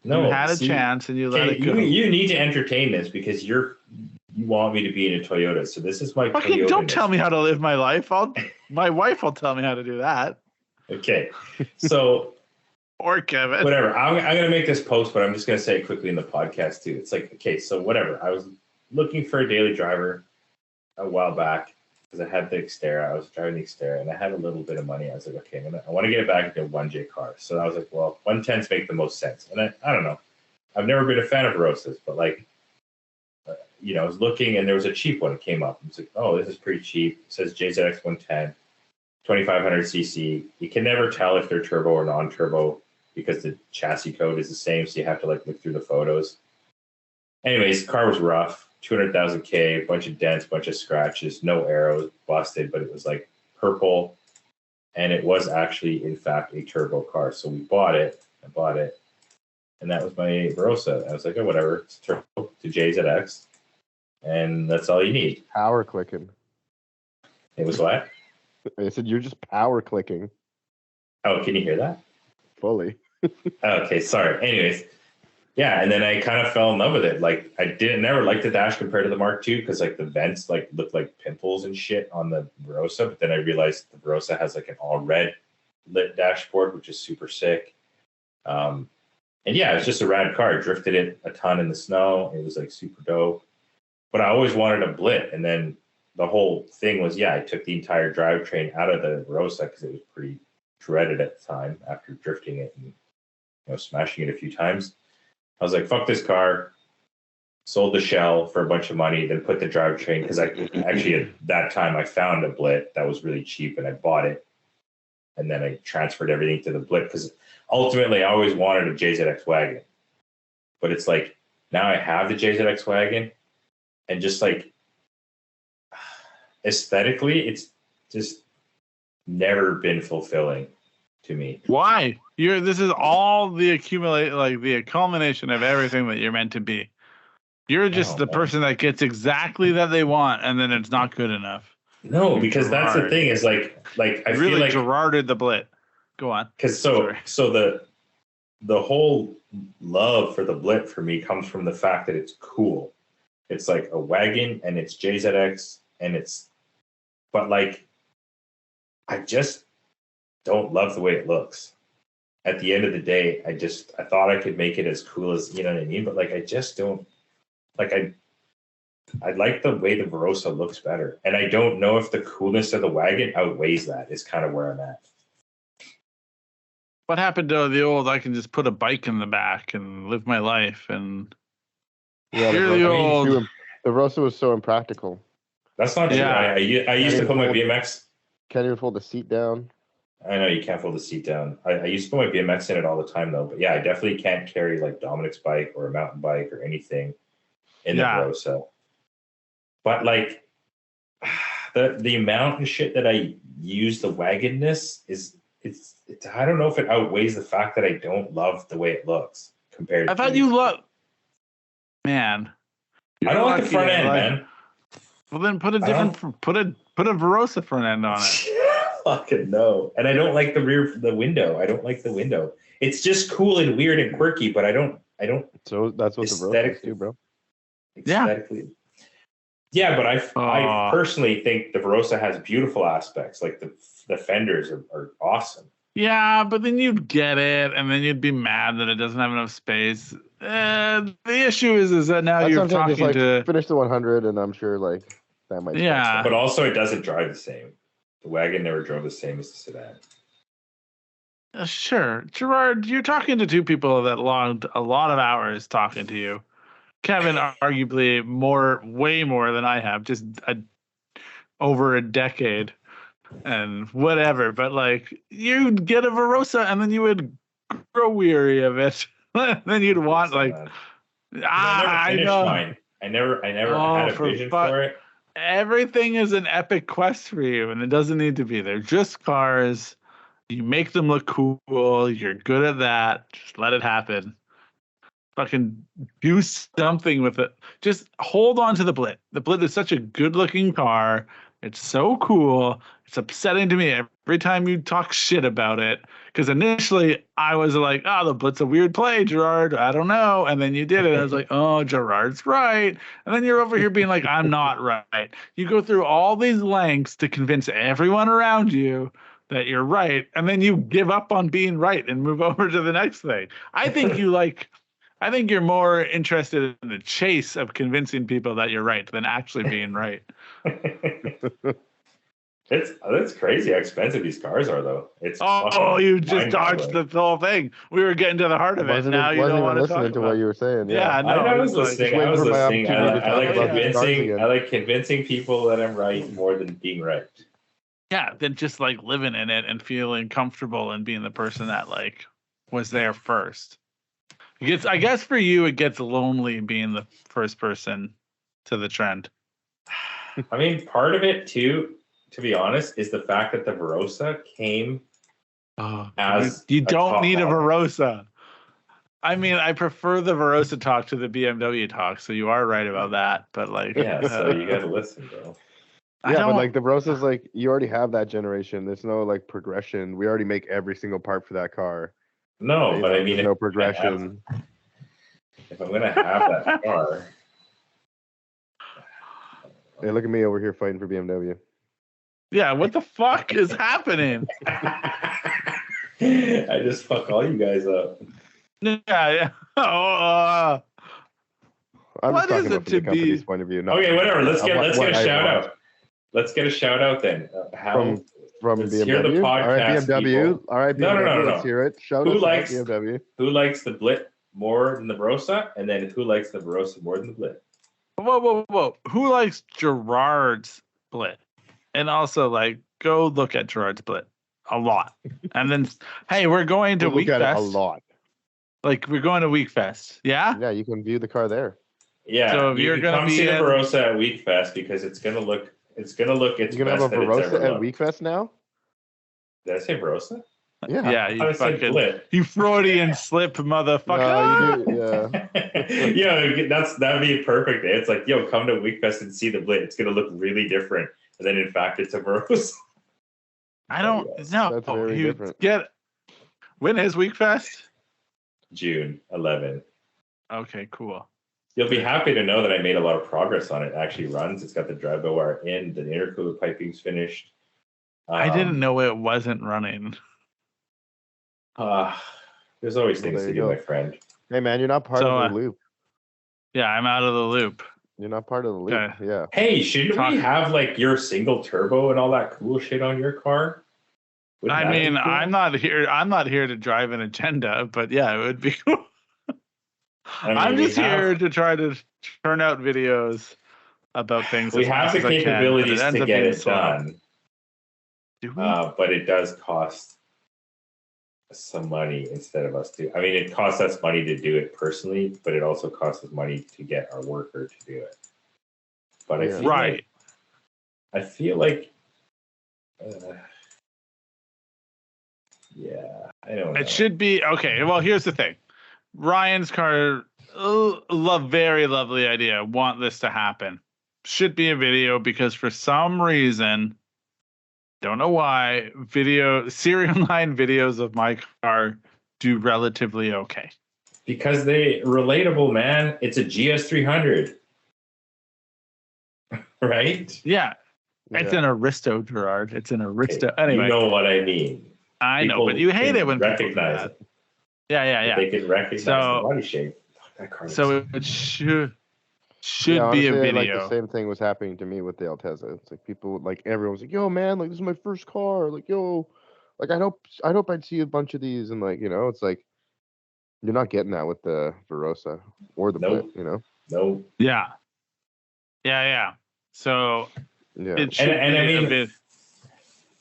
No, you had a see, chance and you let okay, it go. you need to entertain this because you want me to be in a Toyota. So this is my Fucking Toyota. don't tell me how to live my life. My wife will tell me how to do that. Okay, so Or Kevin. whatever. I'm going to make this post, but I'm just going to say it quickly in the podcast too. It's like, okay, so whatever. I was looking for a daily driver a while back because I had the Xterra. I was driving the Xterra and I had a little bit of money. I was like, okay, I want to get it back into a 1J car. So I was like, well, 110s make the most sense. And I don't know. I've never been a fan of Verosas, but like, I was looking and there was a cheap one that came up. I was like, oh, this is pretty cheap. It says JZX 110, 2500cc. You can never tell if they're turbo or non-turbo because the chassis code is the same. So you have to like look through the photos. Anyways, the car was rough. 200,000 K, bunch of dents, bunch of scratches, no arrows, busted, but it was like purple. And it was actually, in fact, a turbo car. So we bought it. I bought it. And that was my Verosa. I was like, oh, whatever. It's turbo to JZX. And that's all you need. Power clicking. It was what? I said you're just power clicking Oh, can you hear that? fully. Okay, sorry. Anyways, yeah, and then I kind of fell in love with it. Like I never liked the dash compared to the Mark II because like the vents like looked like pimples and shit on the Verosa. But then I realized the Verosa has like an all red lit dashboard, which is super sick. And yeah, it was just a rad car. I drifted it a ton in the snow. It was like super dope. But I always wanted a Blit, and then the whole thing was, I took the entire drivetrain out of the Verosa because it was pretty dreaded at the time after drifting it and smashing it a few times. I was like, fuck this car. Sold the shell for a bunch of money, then put the drivetrain because I actually at that time I found a Blit that was really cheap and I bought it. And then I transferred everything to the Blit because ultimately I always wanted a JZX wagon. But it's like now I have the JZX wagon and just like aesthetically, it's just never been fulfilling to me. Why? This is all the the culmination of everything that you're meant to be. You're just the person that gets exactly that they want, and then it's not good enough. No, because that's the thing is like I really feel like Gerarded the Blit. Go on. Because so the whole love for the Blit for me comes from the fact that it's cool. It's like a wagon and it's JZX and but like I just don't love the way it looks. at the end of the day, I thought I could make it as cool as, you know what I mean? But like, I just don't like, I like the way the Verosa looks better. And I don't know if the coolness of the wagon outweighs that is kind of where I'm at. What happened to the old, I can just put a bike in the back and live my life? And Yeah, You're the old. The Verosa was so impractical. That's not true. Yeah. I used to put my BMX. Can't even fold the seat down. I know you can't fold the seat down. I used to put my BMX in it all the time though. But yeah, I definitely can't carry like Dominic's bike or a mountain bike or anything in the Verosa. But like the amount and shit that I use the wagonness is it's I don't know if it outweighs the fact that I don't love the way it looks compared. I thought you loved. Man, I don't like the front end, man. Well, then put a different put a Verosa front end on it. Fucking no. And I don't like the window. I don't like the window. It's just cool and weird and quirky, but I don't. So that's what the Verosa is too, bro. Aesthetically. Yeah, but I personally think the Verosa has beautiful aspects. Like the fenders are awesome. Yeah, but then you'd get it, and then you'd be mad that it doesn't have enough space. The issue is that now you're talking to finish the 100, and I'm sure like that might. Yeah, but also it doesn't drive the same. The wagon never drove the same as the sedan. Sure, Gerard, you're talking to two people that logged a lot of hours talking to you. Kevin, arguably way more than I have, just over a decade and whatever. But like, you'd get a Verosa and then you would grow weary of it. Then you'd want like, I know. Mine. I never had a vision for it. Everything is an epic quest for you, and it doesn't need to be. They're just cars. You make them look cool. You're good at that. Just let it happen. Fucking do something with it. Just hold on to the Blit. The Blit is such a good-looking car. It's so cool. It's upsetting to me every time you talk shit about it. Because initially I was like, oh, the Blit's a weird play, Gerard. I don't know. And then you did it. I was like, oh, Gerard's right. And then you're over here being like, I'm not right. You go through all these lengths to convince everyone around you that you're right. And then you give up on being right and move over to the next thing. I think you're more interested in the chase of convincing people that you're right than actually being right. It's crazy how expensive these cars are, though. You just dodged the whole thing. We were getting to the heart of it. Now you don't want to talk listening to what you were saying. Yeah, no, I was listening. I like convincing people that I'm right more than being right. Yeah, than just like living in it and feeling comfortable and being the person that like was there first. I guess for you, it gets lonely being the first person to the trend. I mean, part of it too, to be honest, is the fact that the Verosa came as you don't need a Verosa. I mean, I prefer the Verosa talk to the BMW talk, so you are right about that. But like, yeah, so you got to listen, bro. Yeah, but like the Verosa's like you already have that generation. There's no like progression. We already make every single part for that car. No, but I mean, no progression. If I'm gonna have that car, hey, look at me over here fighting for BMW. Yeah, what the fuck is happening? I just fuck all you guys up. Yeah. I'm what just is talking it about to from the company's be? point of view. Okay, whatever. Let's get a shout out. Let's get a shout out then. From BMW. Hear the podcast, all right, BMW. People. All right, BMW. No. Let's hear it. Shout out BMW. Who likes the Blit more than the Verosa, and then who likes the Verosa more than the Blit? Whoa! Who likes Gerard's Blit? And also, like, go look at Gerard's Blit a lot. And then, hey, we're going to Weekfest. A lot. Like, we're going to Weekfest. Yeah. Yeah, you can view the car there. Yeah. So if you're gonna come see the Verosa at Weekfest because it's gonna look. You're gonna have a Verosa at Weekfest now. Did I say Verosa? Yeah. Yeah. You Freudian slip, motherfucker. That'd be perfect. It's like, yo, come to Weekfest and see the Blit. It's gonna look really different. And then in fact it's a Verosa. I don't know. That's very different. When is Weekfest? June 11. Okay, cool. You'll be happy to know that I made a lot of progress on it. It actually runs. It's got the drive-by wire in. The intercooler piping's finished. I didn't know it wasn't running. There's always Well, things there to you do, go. my friend. Hey, man, you're not part So, of the loop. Yeah, I'm out of the loop. You're not part of the loop. Okay. Yeah. Hey, shouldn't Talk- we have like your single turbo and all that cool shit on your car? Wouldn't I that be mean, cool? I'm not here to drive an agenda, but yeah, it would be cool. I mean, I'm we just here have- to try to turn out videos about things. We as have fast the as I can, but capabilities ends to up get being it slow. done, Do we? but it does cost some money instead of us to. I mean, it costs us money to do it personally, but it also costs us money to get our worker to do it. But Yeah. Right. I feel like, yeah, I don't know. It should be okay. Well, here's the thing. Ryan's car, very lovely idea. Want this to happen? Should be a video because for some reason, don't know why, SerialNine videos of my car do relatively okay. Because they relatable, man. It's a GS300, right? Yeah, it's Yeah. an Aristo, Gerard. It's an Aristo. Okay, Anyway, you know what I mean. I know, People but you hate can it when people do recognize that. it. Yeah. They can recognize So- the body shape. That car So looks- it should Yeah, be a honestly, video. like the same thing was happening to me with the Altezza. It's like people, like everyone's like, "Yo, man, like this is my first car." Like, yo, like I hope I'd see a bunch of these, and like, you know, it's like you're not getting that with the Verosa or the Nope. Blit, you know. no. Yeah. So Yeah. it should And be I a mean, bit.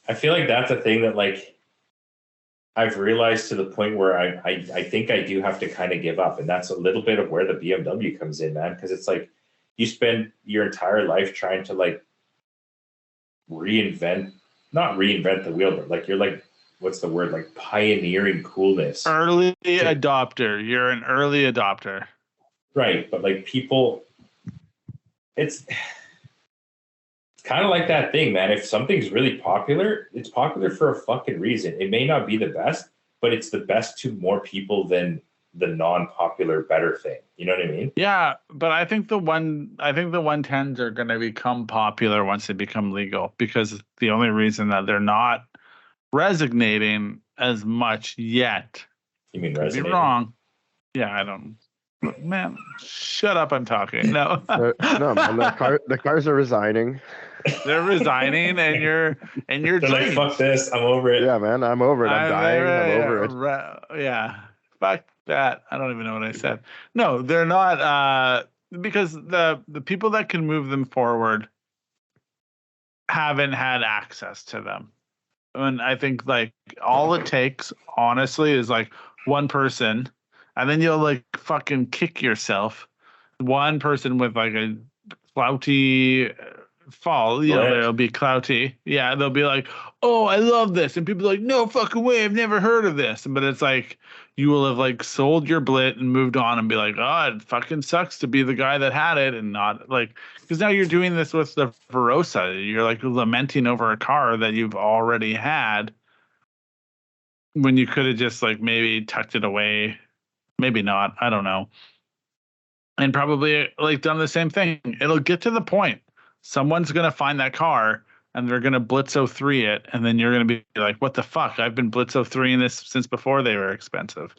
I feel like that's a thing that like I've realized to the point where I think I do have to kind of give up, and that's a little bit of where the BMW comes in, man. Because it's like you spend your entire life trying to like not reinvent the wheel, but like you're like, what's the word? Like pioneering coolness. Early adopter. You're an early adopter. Right, but like people, it's kind of like that thing, man. If something's really popular, it's popular for a fucking reason. It may not be the best, but it's the best to more people than the non-popular better thing. You know what I mean? Yeah, but I think the 110s are going to become popular once they become legal because the only reason that they're not resonating as much yet. You mean Could be resonating? wrong. Yeah, I don't. Man, shut up! I'm talking. No, No, man, the cars are resigning. they're resigning, and you're They're like, dreams. fuck this, I'm over it. Yeah, man, I'm over it. I'm dying. I'm over it. Yeah, fuck that. I don't even know what I said. No, they're not. Because the people that can move them forward haven't had access to them, and I think like all it takes, honestly, is like one person, and then you'll like fucking kick yourself. One person with like a clouty fall, you know, Right. they'll be clouty. Yeah, they'll be like, "Oh, I love this," and people are like, "No fucking way, I've never heard of this." But it's like you will have like sold your Blit and moved on and be like, "Oh, it fucking sucks to be the guy that had it," and not like because now you're doing this with the Verosa. You're like lamenting over a car that you've already had when you could have just like maybe tucked it away, maybe not. I don't know. And probably like done the same thing. It'll get to the point. Someone's gonna find that car and they're gonna Blitzo 3 it, and then you're gonna be like, "What the fuck? I've been Blitzo 3 in this since before they were expensive."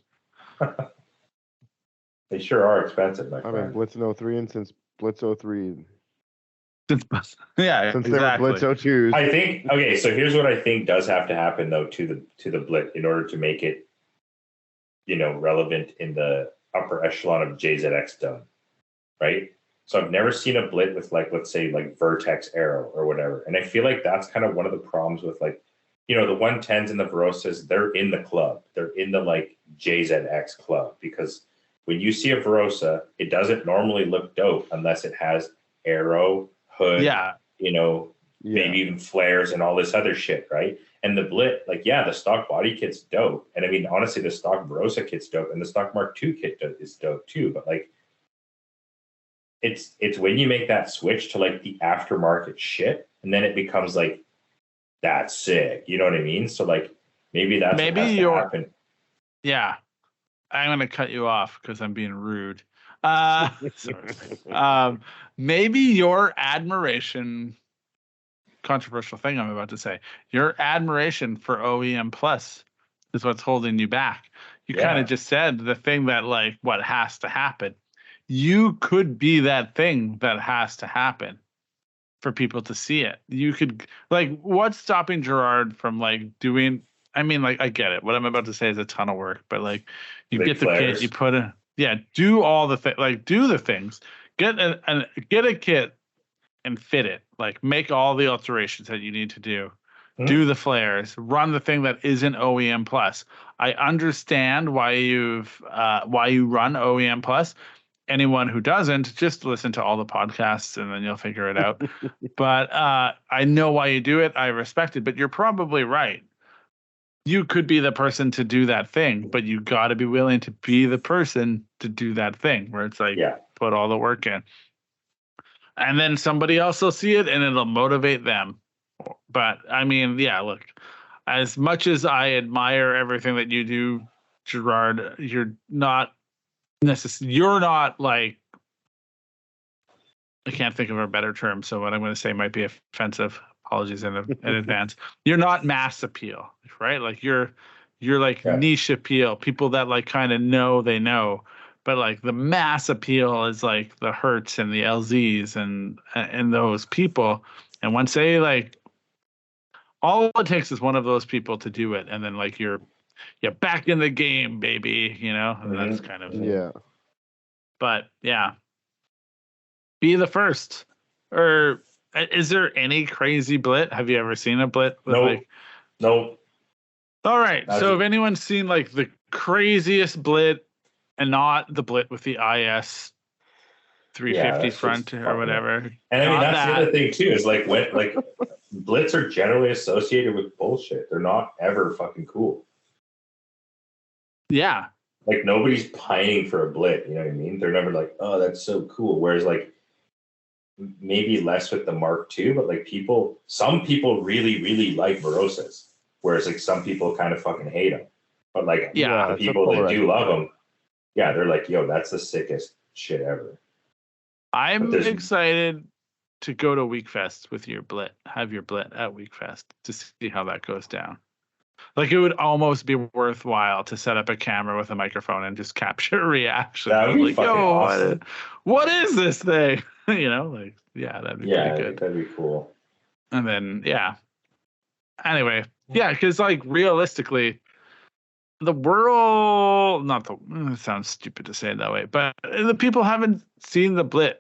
They sure are expensive, my I've been friend. Blitzing 03 and since Blitz 03. Yeah, Since exactly. they were Blitz 02s. I think okay, so here's what I think does have to happen though to the Blit in order to make it, you know, relevant in the upper echelon of JZX done, right? So I've never seen a Blit with like, let's say like Vertex Aero or whatever, and I feel like that's kind of one of the problems with like, you know, the 110s and the Verosas. They're in the club, they're in the like JZX club because when you see a Verosa, it doesn't normally look dope unless it has aero, hood, Yeah. you know, maybe even flares and all this other shit, right? And the Blit, like, yeah, the stock body kit's dope. And I mean, honestly, the stock Verosa kit's dope and the stock Mark II kit is dope too. But like, it's when you make that switch to like the aftermarket shit and then it becomes like, that's sick. You know what I mean? So like, maybe that's what has to happen. Yeah. I'm going to cut you off because I'm being rude. Sorry. Maybe your admiration, controversial thing I'm about to say, your admiration for OEM Plus is what's holding you back. You kind of just said the thing that like what has to happen. You could be that thing that has to happen for people to see it. You could like what's stopping Gerard from like doing I mean like I get it. What I'm about to say is a ton of work, but like you Big get the flares. kit, you put a do all the like do the things. Get a kit and fit it. Like make all the alterations that you need to do. Do the flares, run the thing that isn't OEM plus. I understand why you run OEM plus. Anyone who doesn't, just listen to all the podcasts and then you'll figure it out. But I know why you do it. I respect it, but you're probably right. You could be the person to do that thing, but you got to be willing to be the person to do that thing where it's like put all the work in. And then somebody else will see it and it'll motivate them. But I mean, look, as much as I admire everything that you do, Gerard, you're not like, I can't think of a better term. So what I'm going to say might be offensive. Apologies in advance. You're not mass appeal, right? Like you're like niche appeal, people that like kind of know they know. But like the mass appeal is like the Hertz and the LZs and those people. And once they like, all it takes is one of those people to do it, and then like you're back in the game, baby. You know, and that's kind of But be the first. Or is there any crazy blit? Have you ever seen a blit? Nope. All right. So if anyone's seen like the craziest blit, and not the blit with the IS 350 front or whatever. And I mean that's the other thing too is like when like blits are generally associated with bullshit. They're not ever fucking cool. Yeah. Like nobody's pining for a blit, you know what I mean? They're never like, oh, that's so cool. Whereas like maybe less with the Mark II, but like some people really, really like Barosas. Whereas like some people kind of fucking hate them. But like the people that do love them, they're like, yo, that's the sickest shit ever. I'm excited to go to Weekfest with your blit. Have your blit at Weekfest to see how that goes down. Like it would almost be worthwhile to set up a camera with a microphone and just capture a reaction. That would be like, fucking awesome. What is this thing? You know, like that'd be pretty good. That'd be cool. And then anyway, because like realistically, the world, it sounds stupid to say it that way, but the people haven't seen the blit.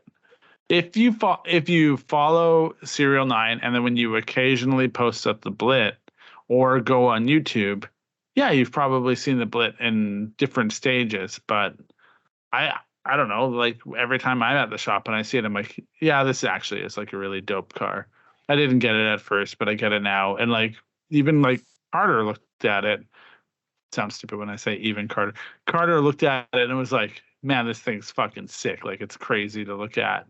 If you follow SerialNine and then when you occasionally post up the blit or go on YouTube, you've probably seen the blit in different stages. But I don't know, like every time I'm at the shop and I see it, I'm like, this actually is like a really dope car. I didn't get it at first, but I get it now. And like even like Carter looked at it. Sounds stupid when I say even Carter. Carter looked at it and was like, man, this thing's fucking sick. Like it's crazy to look at.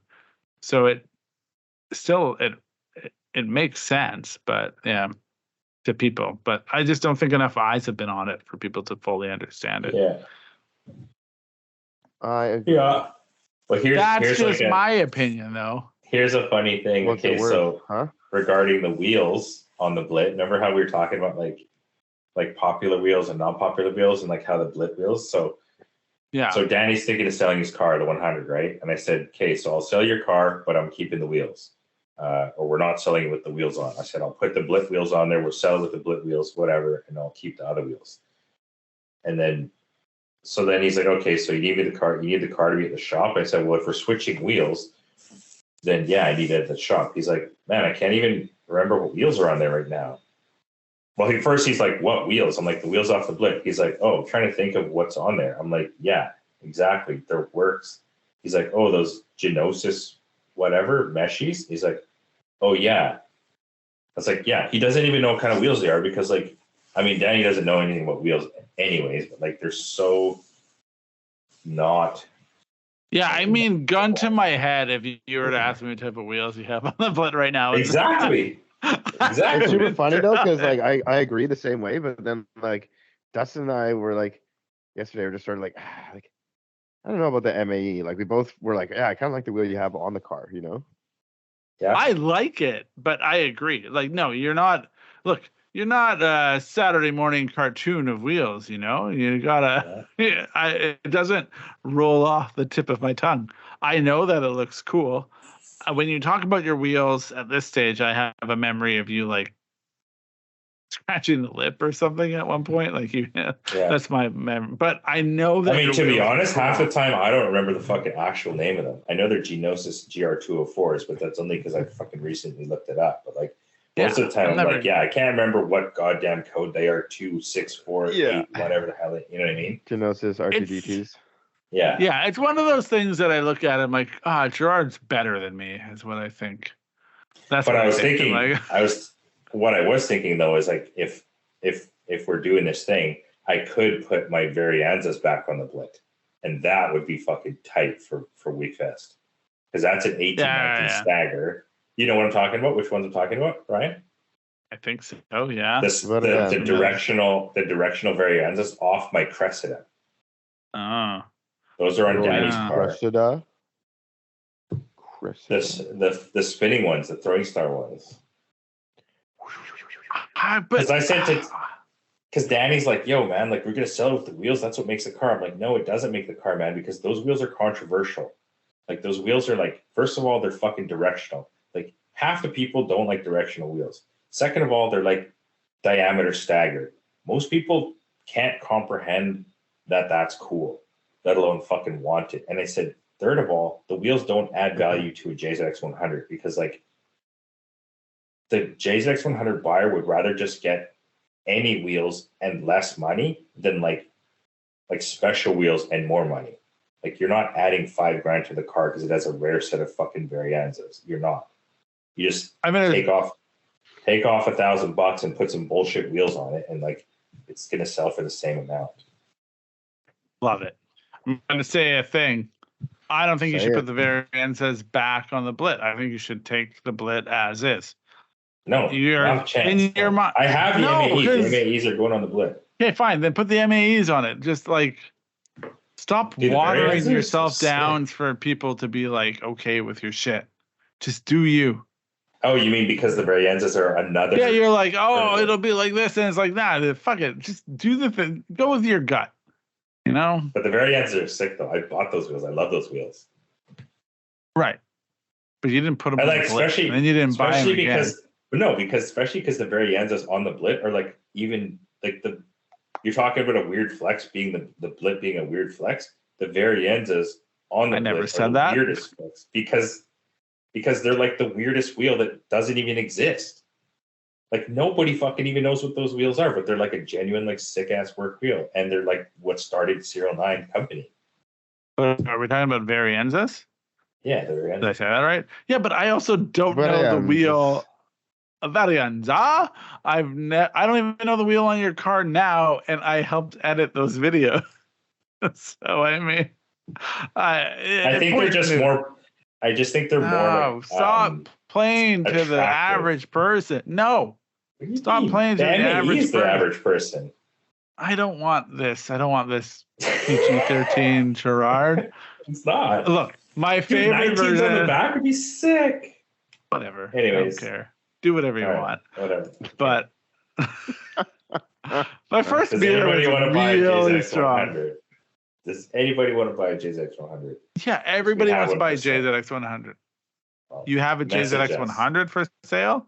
So it makes sense, but to people. But I just don't think enough eyes have been on it for people to fully understand it. Yeah. I agree. Yeah. Well, here's just my opinion, though. Here's a funny thing. Regarding the wheels on the blit, remember how we were talking about like popular wheels and non-popular wheels and like how the blit wheels. So Danny's thinking of selling his car, the 100, right? And I said, okay, so I'll sell your car, but I'm keeping the wheels. Or we're not selling it with the wheels on. I said, I'll put the blit wheels on there. We'll sell it with the blit wheels, whatever. And I'll keep the other wheels. And then he's like, okay, so you need the car to be at the shop. I said, well, if we're switching wheels, then I need it at the shop. He's like, man, I can't even remember what wheels are on there right now. Well, he's like, what wheels? I'm like, the wheels off the blit. He's like, oh, I'm trying to think of what's on there. I'm like, yeah, exactly. They're works. He's like, oh, those Genosis, whatever, meshies. He's like, oh, yeah. I was like, yeah, he doesn't even know what kind of wheels they are because, like, I mean, Danny doesn't know anything about wheels anyways, but, like, they're so not. Yeah, I mean, gun to my head, if you were to ask me what type of wheels you have on the blit right now. Exactly. Exactly. It's super funny though, because like I agree the same way, but then like Dustin and I were like yesterday, we just started like I don't know about the MAE. Like we both were like, I kind of like the wheel you have on the car, you know. Yeah. I like it, but I agree. Like, no, you're not. Look, you're not a Saturday morning cartoon of wheels. You know, you gotta. It doesn't roll off the tip of my tongue. I know that it looks cool. When you talk about your wheels at this stage, I have a memory of you like scratching the lip or something at one point. Like you, that's my memory. But I know that. I mean, to be honest, half the time I don't remember the fucking actual name of them. I know they're Genosis GR204s, but that's only because I fucking recently looked it up. But like most of the time, I'm like, I can't remember what goddamn code they are. 2, 6, 4, 8, whatever the hell. You know what I mean? Genosis RTD2s. Yeah. Yeah, it's one of those things that I look at. I'm like, Gerard's better than me, is what I think. That's what what I was thinking. Like, what I was thinking though is like if we're doing this thing, I could put my Varianzas back on the Blit, and that would be fucking tight for Weekfest, because that's an 18-19 stagger. You know what I'm talking about? Which ones I'm talking about, Ryan? I think so. Oh yeah. The directional Varianzas off my Cressida. Oh. Those are on Danny's car. Cressida. The spinning ones, the throwing star ones. Because I said because Danny's like, yo, man, like we're gonna sell it with the wheels. That's what makes the car. I'm like, no, it doesn't make the car, man, because those wheels are controversial. Like those wheels are like, first of all, they're fucking directional. Like half the people don't like directional wheels. Second of all, they're like diameter staggered. Most people can't comprehend that that's cool, let alone fucking want it. And I said, third of all, the wheels don't add value to a JZX100, because like the JZX100 buyer would rather just get any wheels and less money than like special wheels and more money. Like you're not adding $5,000 to the car because it has a rare set of fucking Varianzas. You're not. You just take off $1,000 and put some bullshit wheels on it, and like it's gonna sell for the same amount. Love it. I'm gonna say a thing. I don't think you should put the Varianzas back on the Blit. I think you should take the Blit as is. No, not a chance. In your mind, I have the MAEs. The MAEs are going on the Blit. Okay, fine. Then put the MAEs on it. Just like stop watering yourself down for people to be like okay with your shit. Just do you. Oh, you mean because the Varianzas are another? Yeah, you're like, oh, it'll be like this, and it's like, nah, fuck it. Just do the thing. Go with your gut. You know? But the Varianzas are sick, though. I bought those wheels. I love those wheels. Right. But you didn't put them on the Blit, especially, and then you didn't buy them again. Especially because the Varianzas on the Blit are like, even like you're talking about a weird flex being the Blit being a weird flex. The Varianzas on the Blit are the weirdest flex because they're like the weirdest wheel that doesn't even exist. Like nobody fucking even knows what those wheels are, but they're like a genuine, like sick ass work wheel, and they're like what started SerialNine company. But are we talking about Varianzas? Yeah, the Varianzas. Did I say that right? Yeah, but I also don't know the wheel. A Varianza. I don't even know the wheel on your car now, and I helped edit those videos. So I mean, I think they're just more. I just think they're more. Like, stop playing to the average person. No, stop playing to the average person. I don't want this. I don't want this PG-13 Gerard. It's not. Look, my favorite version on the back would be sick. Whatever. Anyways, I don't care. Do whatever you want. Whatever. But my first beer was really strong. Does anybody want to buy a JZX100? Yeah, everybody wants to buy a JZX100. Well, you have a JZX100 for sale?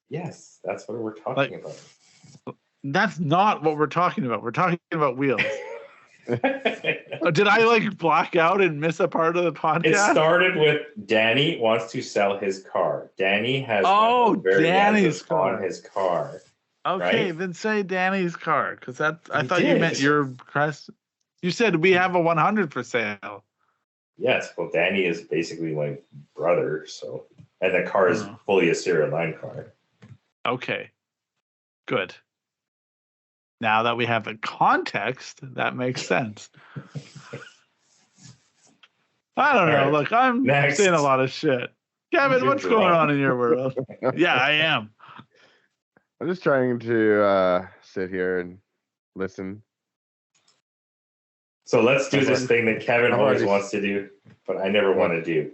Yes, that's what we're talking about. That's not what we're talking about. We're talking about wheels. Did I like black out and miss a part of the podcast? It started with Danny wants to sell his car. Danny has Danny's car on his car. Okay, right? Then say Danny's car, because I thought you meant your crest. You said we have a 100 for sale. Yes, well, Danny is basically my brother, so, and the car is fully a SerialNine car. Okay, good. Now that we have the context, that makes sense. I don't know. Right. Look, I'm saying a lot of shit. Kevin, what's going on in your world? Yeah, I am. I'm just trying to sit here and listen. So let's do this thing that Kevin always wants to do, but I never want to do.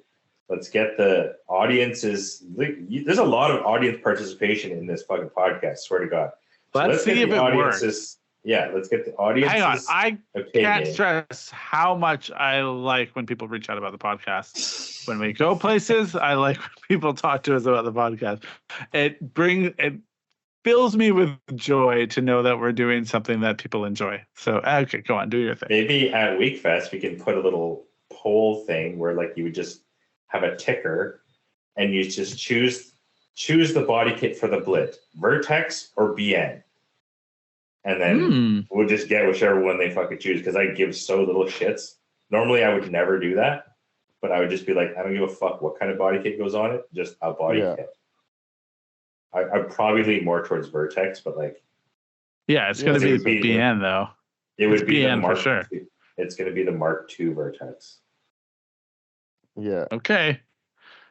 Let's get the audiences. There's a lot of audience participation in this fucking podcast. Swear to God. So Let's see get if the it audiences. works. Yeah, let's get the audiences. Hang on, I opinion. can't stress how much I like when people reach out about the podcast. When we go places, I like when people talk to us about the podcast. It fills me with joy to know that we're doing something that people enjoy. So, okay, go on, do your thing. Maybe at WeekFest we can put a little poll thing where like you would just have a ticker and you just choose the body kit for the Blit, Vertex or BN. And then we'll just get whichever one they fucking choose, because I give so little shits. Normally I would never do that, but I would just be like, I don't give a fuck what kind of body kit goes on it, just a body kit. I'd probably lean more towards Vertex, but like, yeah, it's going to be the BN though. It would be BN the Mark, for sure. It's going to be the Mark II Vertex. Yeah. Okay.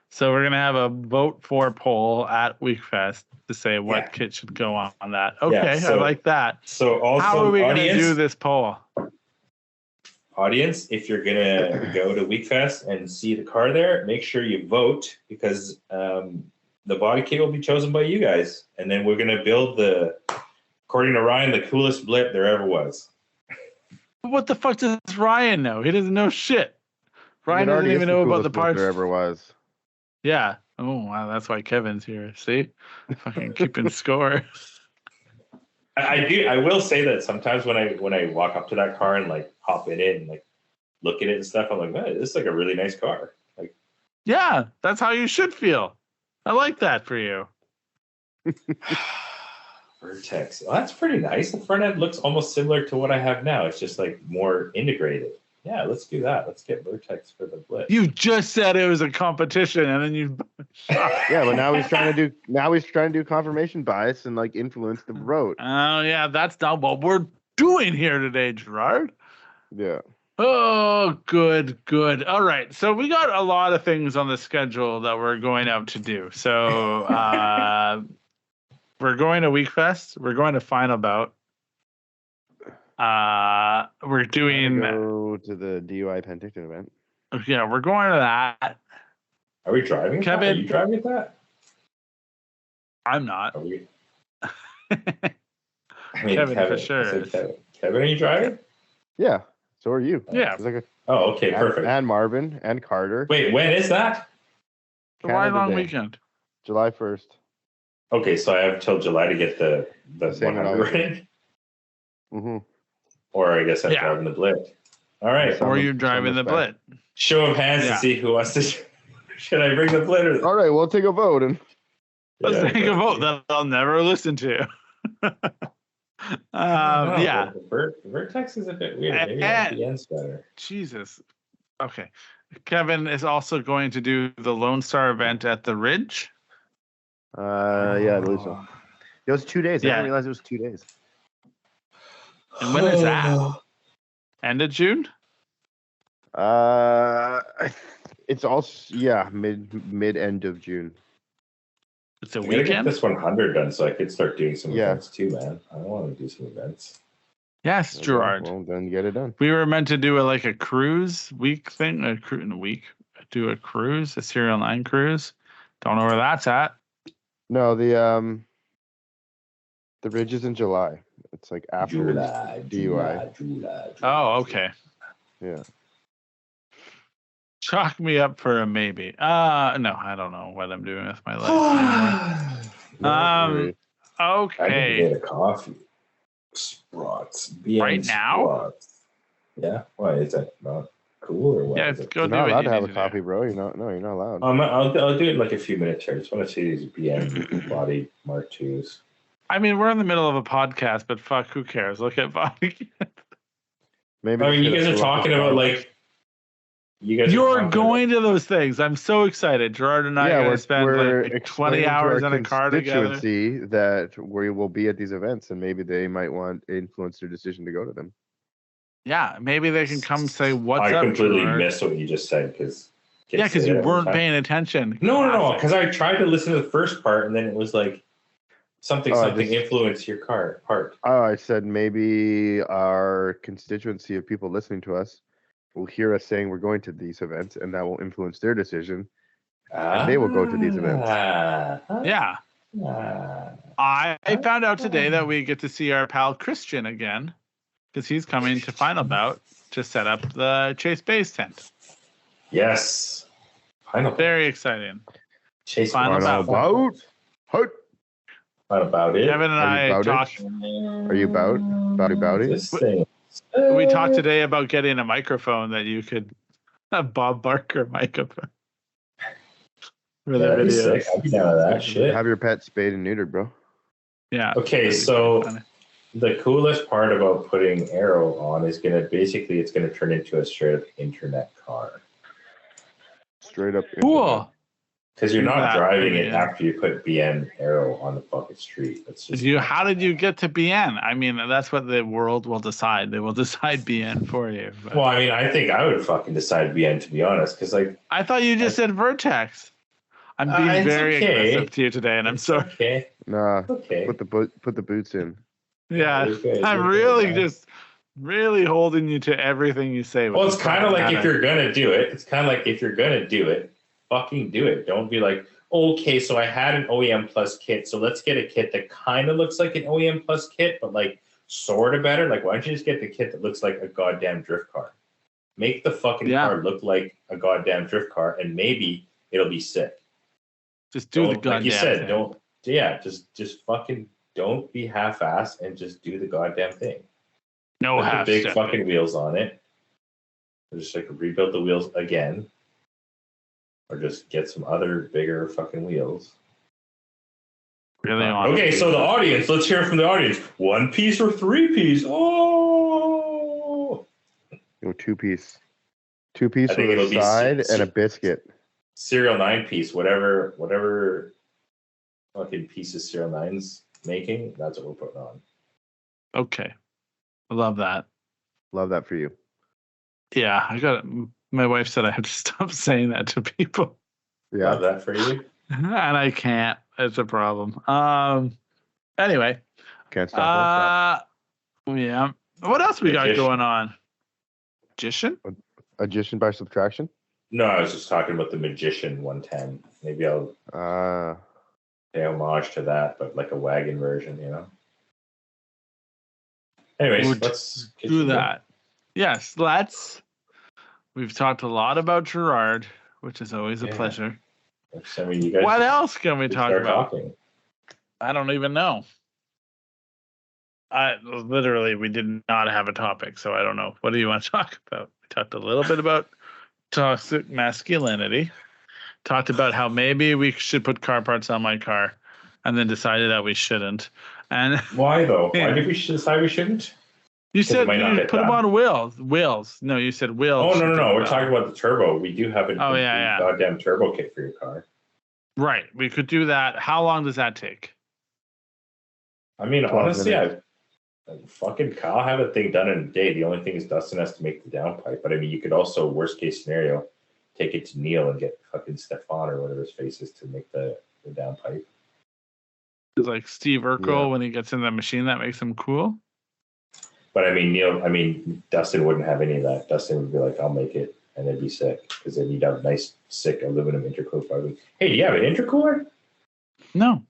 So we're going to have a vote for poll at WeekFest to say what kit should go on that. Okay, I like that. So also, how are we going to do this poll? Audience, if you're going to go to WeekFest and see the car there, make sure you vote, because the body kit will be chosen by you guys. And then we're going to build according to Ryan, the coolest Blit there ever was. What the fuck does Ryan know? He doesn't know shit. Ryan doesn't even know about the parts. There ever was. Yeah. Oh, wow. That's why Kevin's here. See? Fucking keeping score. I will say that sometimes when I walk up to that car and like hop in it and like look at it and stuff, I'm like, man, this is like a really nice car. Like, yeah, that's how you should feel. I like that for you. Vertex. Well, that's pretty nice. The front end looks almost similar to what I have now. It's just like more integrated. Yeah, let's do that. Let's get Vertex for the Blitz. You just said it was a competition, and then you. Yeah, but now he's trying to do confirmation bias and like influence the vote. Oh yeah, that's not what we're doing here today, Gerard. Yeah. Oh, good. All right, so we got a lot of things on the schedule that we're going out to do. So we're going to WeekFest. We're going to Final Bout. We're doing go to the DUI Penticton event. Yeah, we're going to that. Are we driving? Kevin, are you driving at that? I'm not. Are we? Kevin, for sure. Kevin, are you driving? Yeah. So are you. Yeah. Okay, perfect. And Marvin and Carter. Wait, when is that? The Why Long Weekend. July 1st. Okay, so I have till July to get the 100 rating. Mm-hmm. Or I guess I'm driving the Blit. All right. Or you're driving the Blit. Show of hands to see who wants to. Should I bring the Blit? Or... All right, we'll take a vote. Let's take a vote that I'll never listen to. Yeah. Vertex is a bit weird. Maybe the end's better. Jesus. Okay. Kevin is also going to do the Lone Star event at the Ridge. Yeah, I believe so. It was 2 days. I didn't realize it was 2 days. And when is that? End of June? It's also mid end of June. It's a weekend. weekend. Get this 100 done so I could start doing some events too, man. I want to do some events. Yes, Gerard. Well, then get it done. We were meant to do a cruise week thing, do a cruise, a SerialNine cruise. Don't know where that's at. No, the Ridge is in July. It's like after DUI. July. Oh, okay. Yeah. Chalk me up for a maybe. No, I don't know what I'm doing with my life. Okay. I can get a coffee. Sprots. Right now? Yeah. Why is that not cool or what? Yeah, You're not allowed to have a coffee, bro. You're not allowed. I'll do it in like a few minutes here. I just want to see these BM body Mark IIs. I mean, we're in the middle of a podcast, but fuck, who cares? Look at body. Maybe. I mean, you guys are talking about like. You're going to those things. I'm so excited. Gerard and I are going to spend like 20 hours in a car together. That we will be at these events, and maybe they might want to influence their decision to go to them. Yeah, maybe they can come say, "What's up?" I completely Gerard? Missed what you just said because. Yeah, because you weren't paying attention. No, because I tried to listen to the first part, and then it was like something influenced your part. Oh, I said maybe our constituency of people listening to us will hear us saying we're going to these events, and that will influence their decision, And they will go to these events. Yeah. I found out today that we get to see our pal Christian again because he's coming to Final Bout to set up the Chase Bay's tent. Yes. Final Bout. Very exciting. Chase Final Bout. Final Bout it. Kevin and I talked. Are you bowdy? This thing. We talked today about getting a microphone that you could, a Bob Barker microphone. For the That'd be sick. videos. I'd be down with that shit. Have your pet spayed and neutered, bro. Yeah. Okay, so the coolest part about putting Arrow on is it's gonna turn into a straight up internet car. Straight up. Cool. Because you're not That, driving it yeah. after you put BN Arrow on the fucking street. That's just How did you get to BN? I mean, that's what the world will decide. They will decide BN for you. But well, I mean, I think I would fucking decide BN, to be honest, because like I thought you just said Vertex. I'm being it's very okay. aggressive to you today, and I'm sorry. okay, Nah. okay. Put the boots in. Yeah, You're good, I'm you're really good, man. just really holding you to everything you say. Well, it's kind of like if you're gonna do it. It's kind of like if you're gonna do it, fucking do it. Don't be like, okay, so I had an OEM Plus kit, so let's get a kit that kind of looks like an OEM Plus kit, but like sort of better. Like, why don't you just get the kit that looks like a goddamn drift car? Make the fucking car look like a goddamn drift car, and maybe it'll be sick. Just do the goddamn like you said, thing. just fucking don't be half-assed and just do the goddamn thing. No Put the half big fucking wheels on it. Or just like rebuild the wheels again. Or just get some other bigger fucking wheels. Really honest. Okay, so the audience, let's hear from the audience. 1 piece or 3 piece? Oh, Go 2-piece. 2-piece I think with it'll a be side and a biscuit. Serial 9 piece, whatever fucking pieces Serial 9's making, that's what we're putting on. Okay, I love that. Love that for you. Yeah, my wife said I have to stop saying that to people. Yeah. Love that for you. And I can't. It's a problem. Anyway. Can't stop. Yeah. What else we got going on? Magician? Addition by subtraction? No, I was just talking about the Magician 110. Maybe I'll pay homage to that, but like a wagon version, you know? Anyways, let's do that. Yes, let's. We've talked a lot about Gerard, which is always a pleasure. I mean, you guys what else can we talk about? Talking. I don't even know. We did not have a topic, so I don't know. What do you want to talk about? We talked a little bit about toxic masculinity. Talked about how maybe we should put car parts on my car, and then decided that we shouldn't. And why though? Why did we decide we shouldn't? You said you put them on wheels. Wheels. No, you said wheels. Oh no! We're talking about the turbo. We do have a goddamn turbo kit for your car. Right. We could do that. How long does that take? I mean, honestly, fucking Kyle have a thing done in a day. The only thing is Dustin has to make the downpipe. But I mean, you could also, worst case scenario, take it to Neil and get fucking Stefan or whatever his face is to make the downpipe. It's like Steve Urkel when he gets in that machine that makes him cool. But I mean, Dustin wouldn't have any of that. Dustin would be like, I'll make it, and it'd be sick because then you'd have a nice, sick aluminum intercooler plug. Hey, do you have an intercooler? No,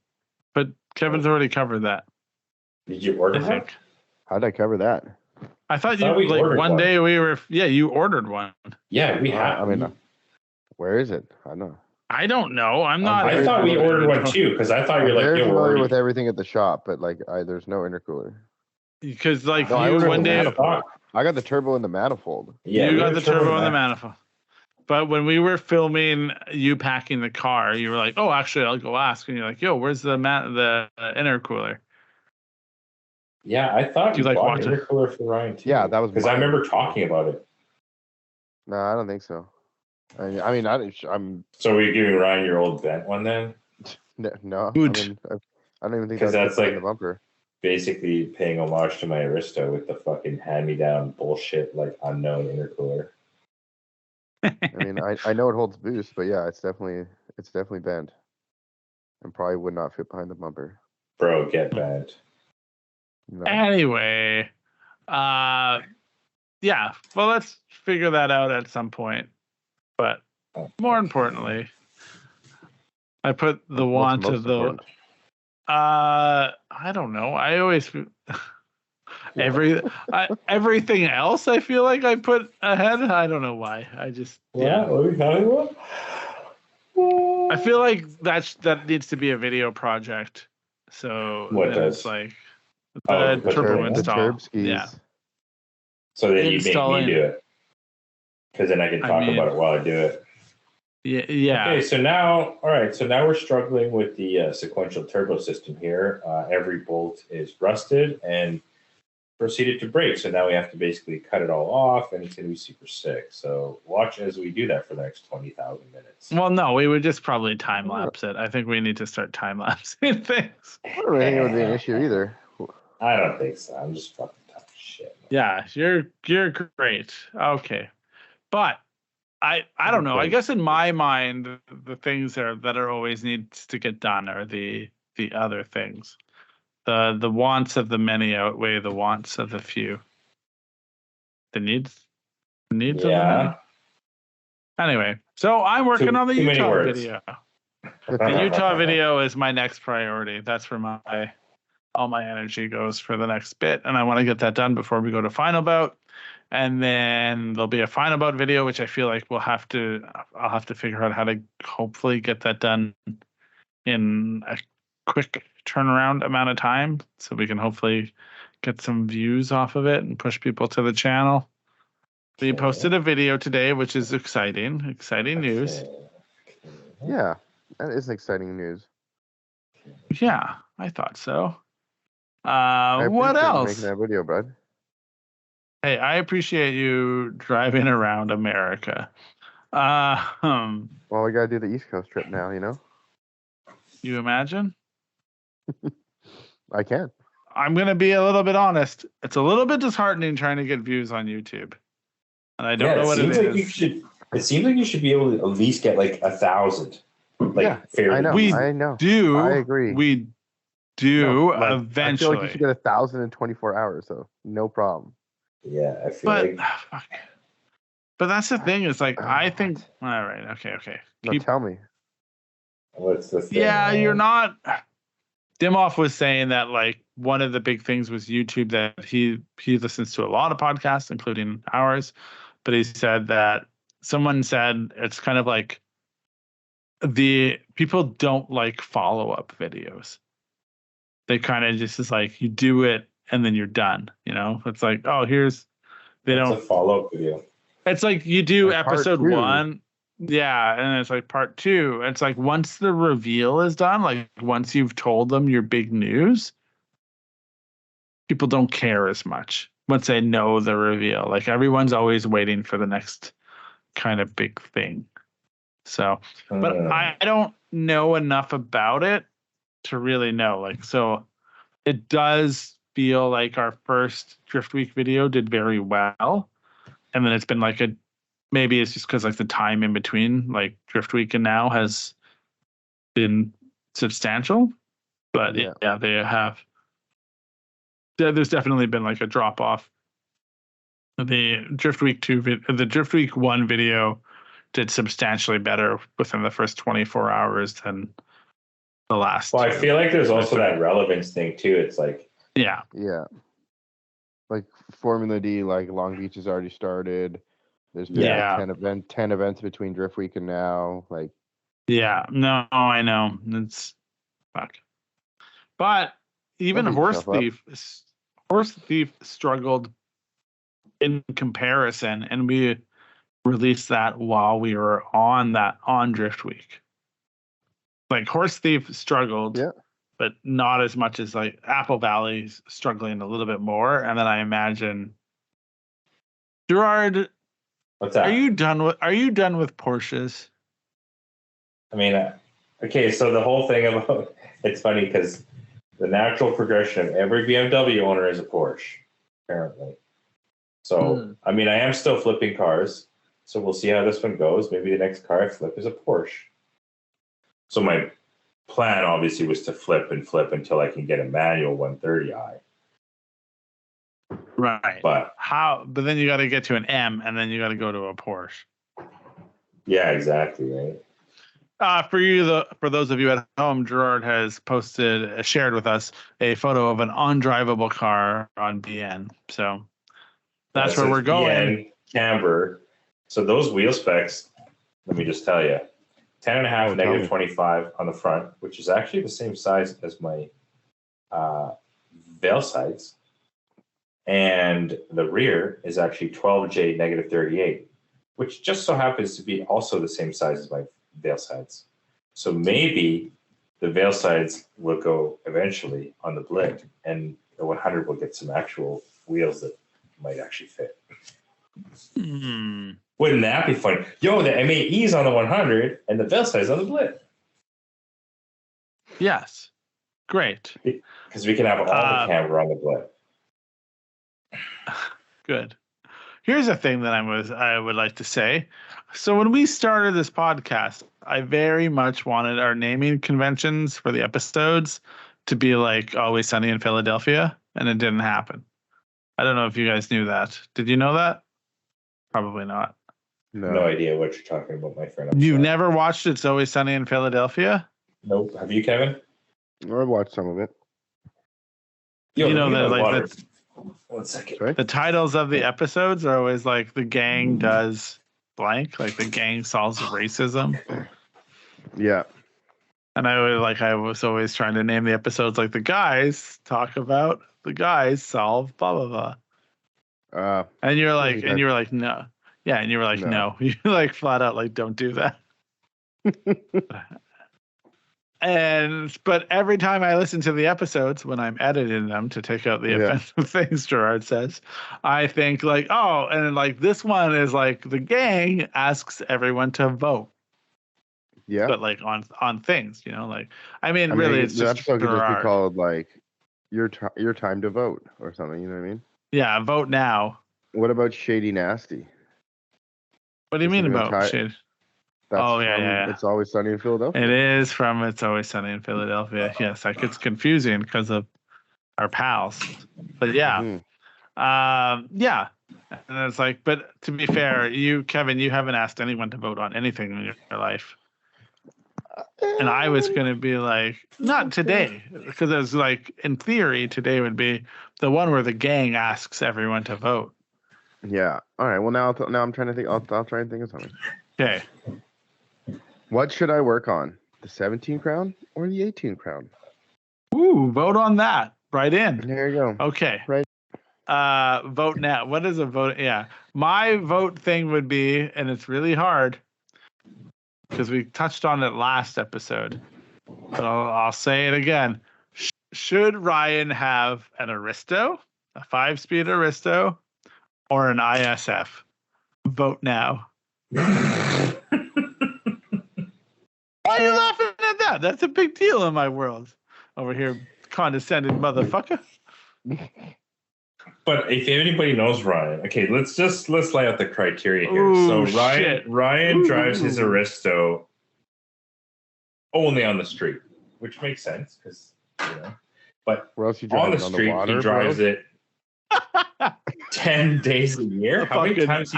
but Kevin's already covered that. Did you order that? How'd I cover that? I thought you like one day we were. Yeah, you ordered one. Yeah, we have. I mean, where is it? I know. I don't know. I'm not. I thought we ordered one too because I thought you're like, very familiar with everything at the shop, but like, there's no intercooler. Because like no, you one day, I got the turbo in the manifold. Yeah, you got the turbo in the manifold. But when we were filming you packing the car, you were like, "Oh, actually, I'll go ask." And you're like, "Yo, where's the intercooler?" Yeah, I thought you like bought an intercooler for Ryan too. Yeah, that was because I remember talking about it. No, I don't think so. I mean, I'm. So were you giving Ryan your old Bent one then? No, I mean, I don't even think that's like the bumper. Basically paying homage to my Aristo with the fucking hand-me-down bullshit, like unknown intercooler. I mean, I know it holds boost, but yeah, it's definitely bent, and probably would not fit behind the bumper. Bro, get bent. No. Anyway, yeah. Well, let's figure that out at some point. But more importantly, I put the What's want most of the. important? I don't know. I always everything else. I feel like I put ahead. I don't know why. I just What are we talking about? I feel like that needs to be a video project. So What then does? it's like Oh, the to put turbo the The install. turb skis. Yeah. So then you make Installing. me do it. Because then I can talk about it while I do it. Yeah. Okay, so now we're struggling with the sequential turbo system here. Every bolt is rusted and proceeded to break. So now we have to basically cut it all off, and it's going to be super sick. So watch as we do that for the next 20,000 minutes. Well, no, we would just probably time lapse it. I think we need to start time lapsing things. I don't really think it would be an issue either. I don't think so. I'm just fucking talking shit. Yeah, you're great. Okay, but I don't know. I guess in my mind, the things that are always needs to get done are the other things. The wants of the many outweigh the wants of the few. The needs of the many. Anyway, so I'm working on the too many Utah words. video. The Utah video is my next priority. That's where all my energy goes for the next bit, and I want to get that done before we go to final bout. And then there'll be a final bout video, which I feel like I'll have to figure out how to hopefully get that done in a quick turnaround amount of time, so we can hopefully get some views off of it and push people to the channel. We posted a video today, which is exciting news. Yeah, that is exciting news. Yeah, I thought so. I What appreciate you else? making that video, bud. Hey, I appreciate you driving around America. Well, we gotta do the East Coast trip now, you know? You imagine? I can. I'm going to be a little bit honest. It's a little bit disheartening trying to get views on YouTube. And I don't know what it is. It seems like you should be able to at least get like 1,000. I know. We do. I agree. We do eventually. I feel like you should get 1,000 in 24 hours, so no problem. Yeah, I feel like. But that's the thing. Is like I think. All right. Okay. No, tell me. What's the thing? Yeah, you're not. Dimoff was saying that like one of the big things was YouTube, that he listens to a lot of podcasts, including ours. But he said that someone said it's kind of like the people don't like follow-up videos. They kind of just is like you do it and then you're done. You know, it's like, oh, it's a follow-up video. It's like you do like episode 1. Yeah, and it's like part 2. It's like once the reveal is done, like once you've told them your big news, people don't care as much once they know the reveal. Like everyone's always waiting for the next kind of big thing. So, but I don't know enough about it to really know. Like, so it does feel like our first Drift Week video did very well. And then it's been like maybe it's just because like the time in between like Drift Week and now has been substantial. But yeah they have. There's definitely been like a drop off. The Drift Week 1 video did substantially better within the first 24 hours than the last. Well, I feel like there's also that relevance thing too. It's like yeah, like Formula D, like Long Beach has already started. There's been 10 events between Drift Week and now. Like, yeah, no, I know it's fuck. But even Horse Thief struggled in comparison, and we released that while we were on Drift Week. Like Horse Thief struggled, but not as much as like Apple Valley's struggling a little bit more. And then I imagine Gerard, what's that? Are you done with Porsches? I mean, okay, so the whole thing about it's funny because the natural progression of every BMW owner is a Porsche, apparently. So, I mean, I am still flipping cars. So we'll see how this one goes. Maybe the next car I flip is a Porsche. So my plan obviously was to flip until I can get a manual 130i. Right. But then you got to get to an M, and then you got to go to a Porsche. Yeah, exactly. Right. For those of you at home, Gerard has shared with us a photo of an undrivable car on BN. So that's where we're going. BN camber. So those wheel specs, let me just tell you, 10.5 negative 25 on the front, which is actually the same size as my veil sides. And the rear is actually 12J negative 38, which just so happens to be also the same size as my veil sides. So maybe the veil sides will go eventually on the Blit, and the 100 will get some actual wheels that might actually fit. Wouldn't that be funny? Yo, the MAE's on the 100 and the veil sides on the Blit. Yes. Great. Because we can have all the camber on the Blit. Good. Here's a thing that I would like to say. So when we started this podcast, I very much wanted our naming conventions for the episodes to be like Always Sunny in Philadelphia, and it didn't happen. I don't know if you guys knew that. Did you know that? Probably not. No idea what you're talking about, my friend. You've never watched It's Always Sunny in Philadelphia? Nope. Have you, Kevin? I watched some of it. Yo, you know that like the, 1 second. Sorry? the titles of the episodes are always like the gang does blank, like the gang solves racism. Yeah. And I was always trying to name the episodes like the guys talk about the guys solve blah blah blah. And you were like no. Yeah, and you were like no. You like flat out like don't do that. But every time I listen to the episodes when I'm editing them to take out the offensive things Gerard says, I think like, oh, and like this one is like the gang asks everyone to vote. Yeah. But like on things, like I mean really it's the just episode could just Gerard. be called like your time to vote or something, you know what I mean? Yeah, vote now. What about Shady Nasty? What do you mean about shit? That's yeah. It's Always Sunny in Philadelphia. It is from It's Always Sunny in Philadelphia. Yes, like it's confusing because of our pals. But yeah. Yeah. And it's like, but to be fair, Kevin, you haven't asked anyone to vote on anything in your life. And I was going to be like, not today, because it's like, in theory, today would be the one where the gang asks everyone to vote. Yeah. All right. Well, now I'm trying to think. I'll try and think of something. Okay. What should I work on? The 17 crown or the 18 crown? Ooh, vote on that. Right in. There you go. Okay. Right. Vote now. What is a vote? Yeah. My vote thing would be, and it's really hard because we touched on it last episode, but I'll say it again. Should Ryan have an Aristo, a 5-speed Aristo, or an ISF? Vote now. Why are you laughing at that? That's a big deal in my world. Over here, condescending motherfucker. But if anybody knows Ryan, okay, let's lay out the criteria here. Ooh, so Ryan drives his Aristo only on the street, which makes sense because But on the street, he drives it 10 days a year. How many times?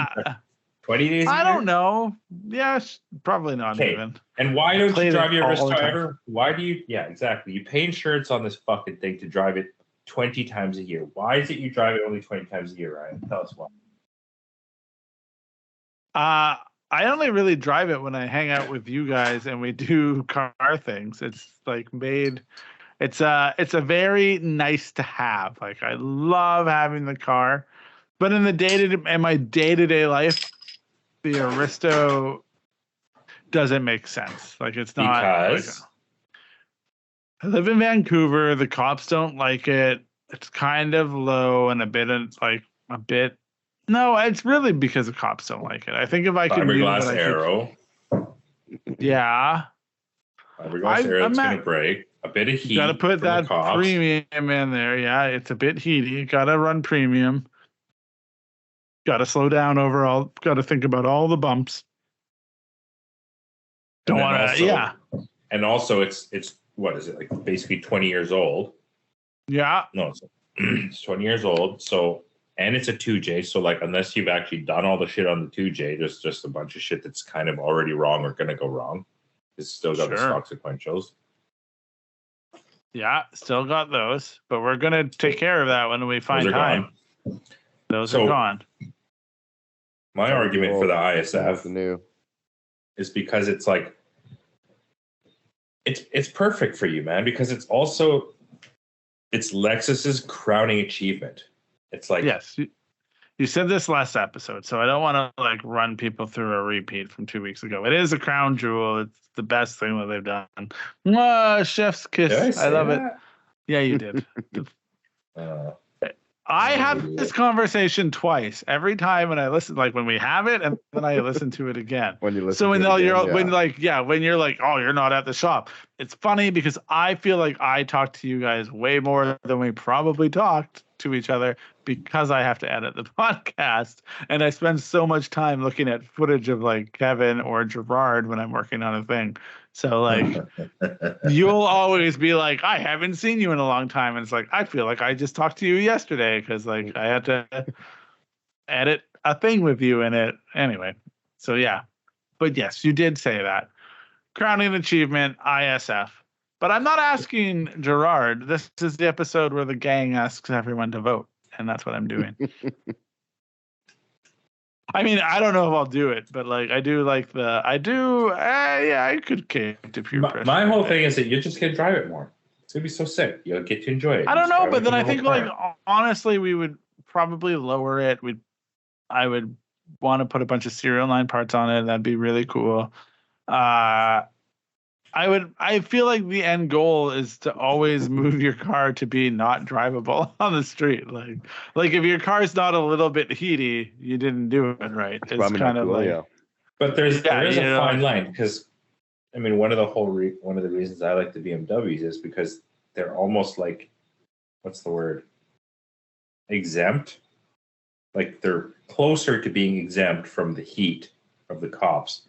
20 days a year? I don't know. Yeah, probably not even. And why don't you drive your Aristo ever? Why do you? Yeah, exactly. You pay insurance on this fucking thing to drive it 20 times a year. Why is it you drive it only 20 times a year, Ryan? Tell us why. I only really drive it when I hang out with you guys and we do car things. It's like it's a very nice to have. Like I love having the car, but in my day-to-day life, the Aristo doesn't make sense. Like it's not because I live in Vancouver. The cops don't like it. It's kind of low and a bit. No, it's really because the cops don't like it. I think if I could fiberglass arrow. Yeah. Fiberglass arrow, it's going to break. A bit of heat. You got to put that premium in there. Yeah, it's a bit heaty. You got to run premium. Got to slow down overall. Got to think about all the bumps. Don't want to. Yeah. And also, it's what is it like? Basically 20 years old. Yeah. No, it's 20 years old. So. And it's a 2J, so like unless you've actually done all the shit on the 2J, there's just a bunch of shit that's kind of already wrong or going to go wrong. It's still got the Sure. stock sequentials. Yeah, still got those, but we're gonna take care of that when we find Those are time. gone. Those So- are gone. My argument for the That's ISF the new. is because it's like it's perfect for you, man, because it's Lexus's crowning achievement. It's like Yes, you said this last episode, so I don't want to like run people through a repeat from 2 weeks ago. It is a crown jewel. It's the best thing that they've done. Chef's kiss. Did I I say love it. that? Yeah, you did. Uh, I Yeah, have you this did. conversation twice. Every time when I listen, like when we have it, and then I listen to it again. When you listen So when to it again, you're yeah. when you're like, oh, you're not at the shop. It's funny because I feel like I talk to you guys way more than we probably talked to each other because I have to edit the podcast, and I spend so much time looking at footage of like Kevin or Gerard when I'm working on a thing. So like you'll always be like, I haven't seen you in a long time, and it's like I feel like I just talked to you yesterday because like I had to edit a thing with you in it anyway. So yeah, but yes, you did say that crowning achievement ISF. But I'm not asking Gerard. This is the episode where the gang asks everyone to vote, and that's what I'm doing. I mean, I don't know if I'll do it, but like I do like yeah, I could kick to peer pressure. my whole thing is that you just get to drive it more. It's gonna be so sick. You'll get to enjoy it. I don't Just know, drive but it then in I the think whole like car. honestly, we would probably lower it. I would want to put a bunch of SerialNine parts on it. That'd be really cool. I feel like the end goal is to always move your car to be not drivable on the street. Like if your car's not a little bit heaty, you didn't do it right. It's Probably kind not of cool, like yeah. But there is you a know, fine line because, I mean, one of the reasons I like the BMWs is because they're almost like, what's the word? Exempt. Like they're closer to being exempt from the heat of the cops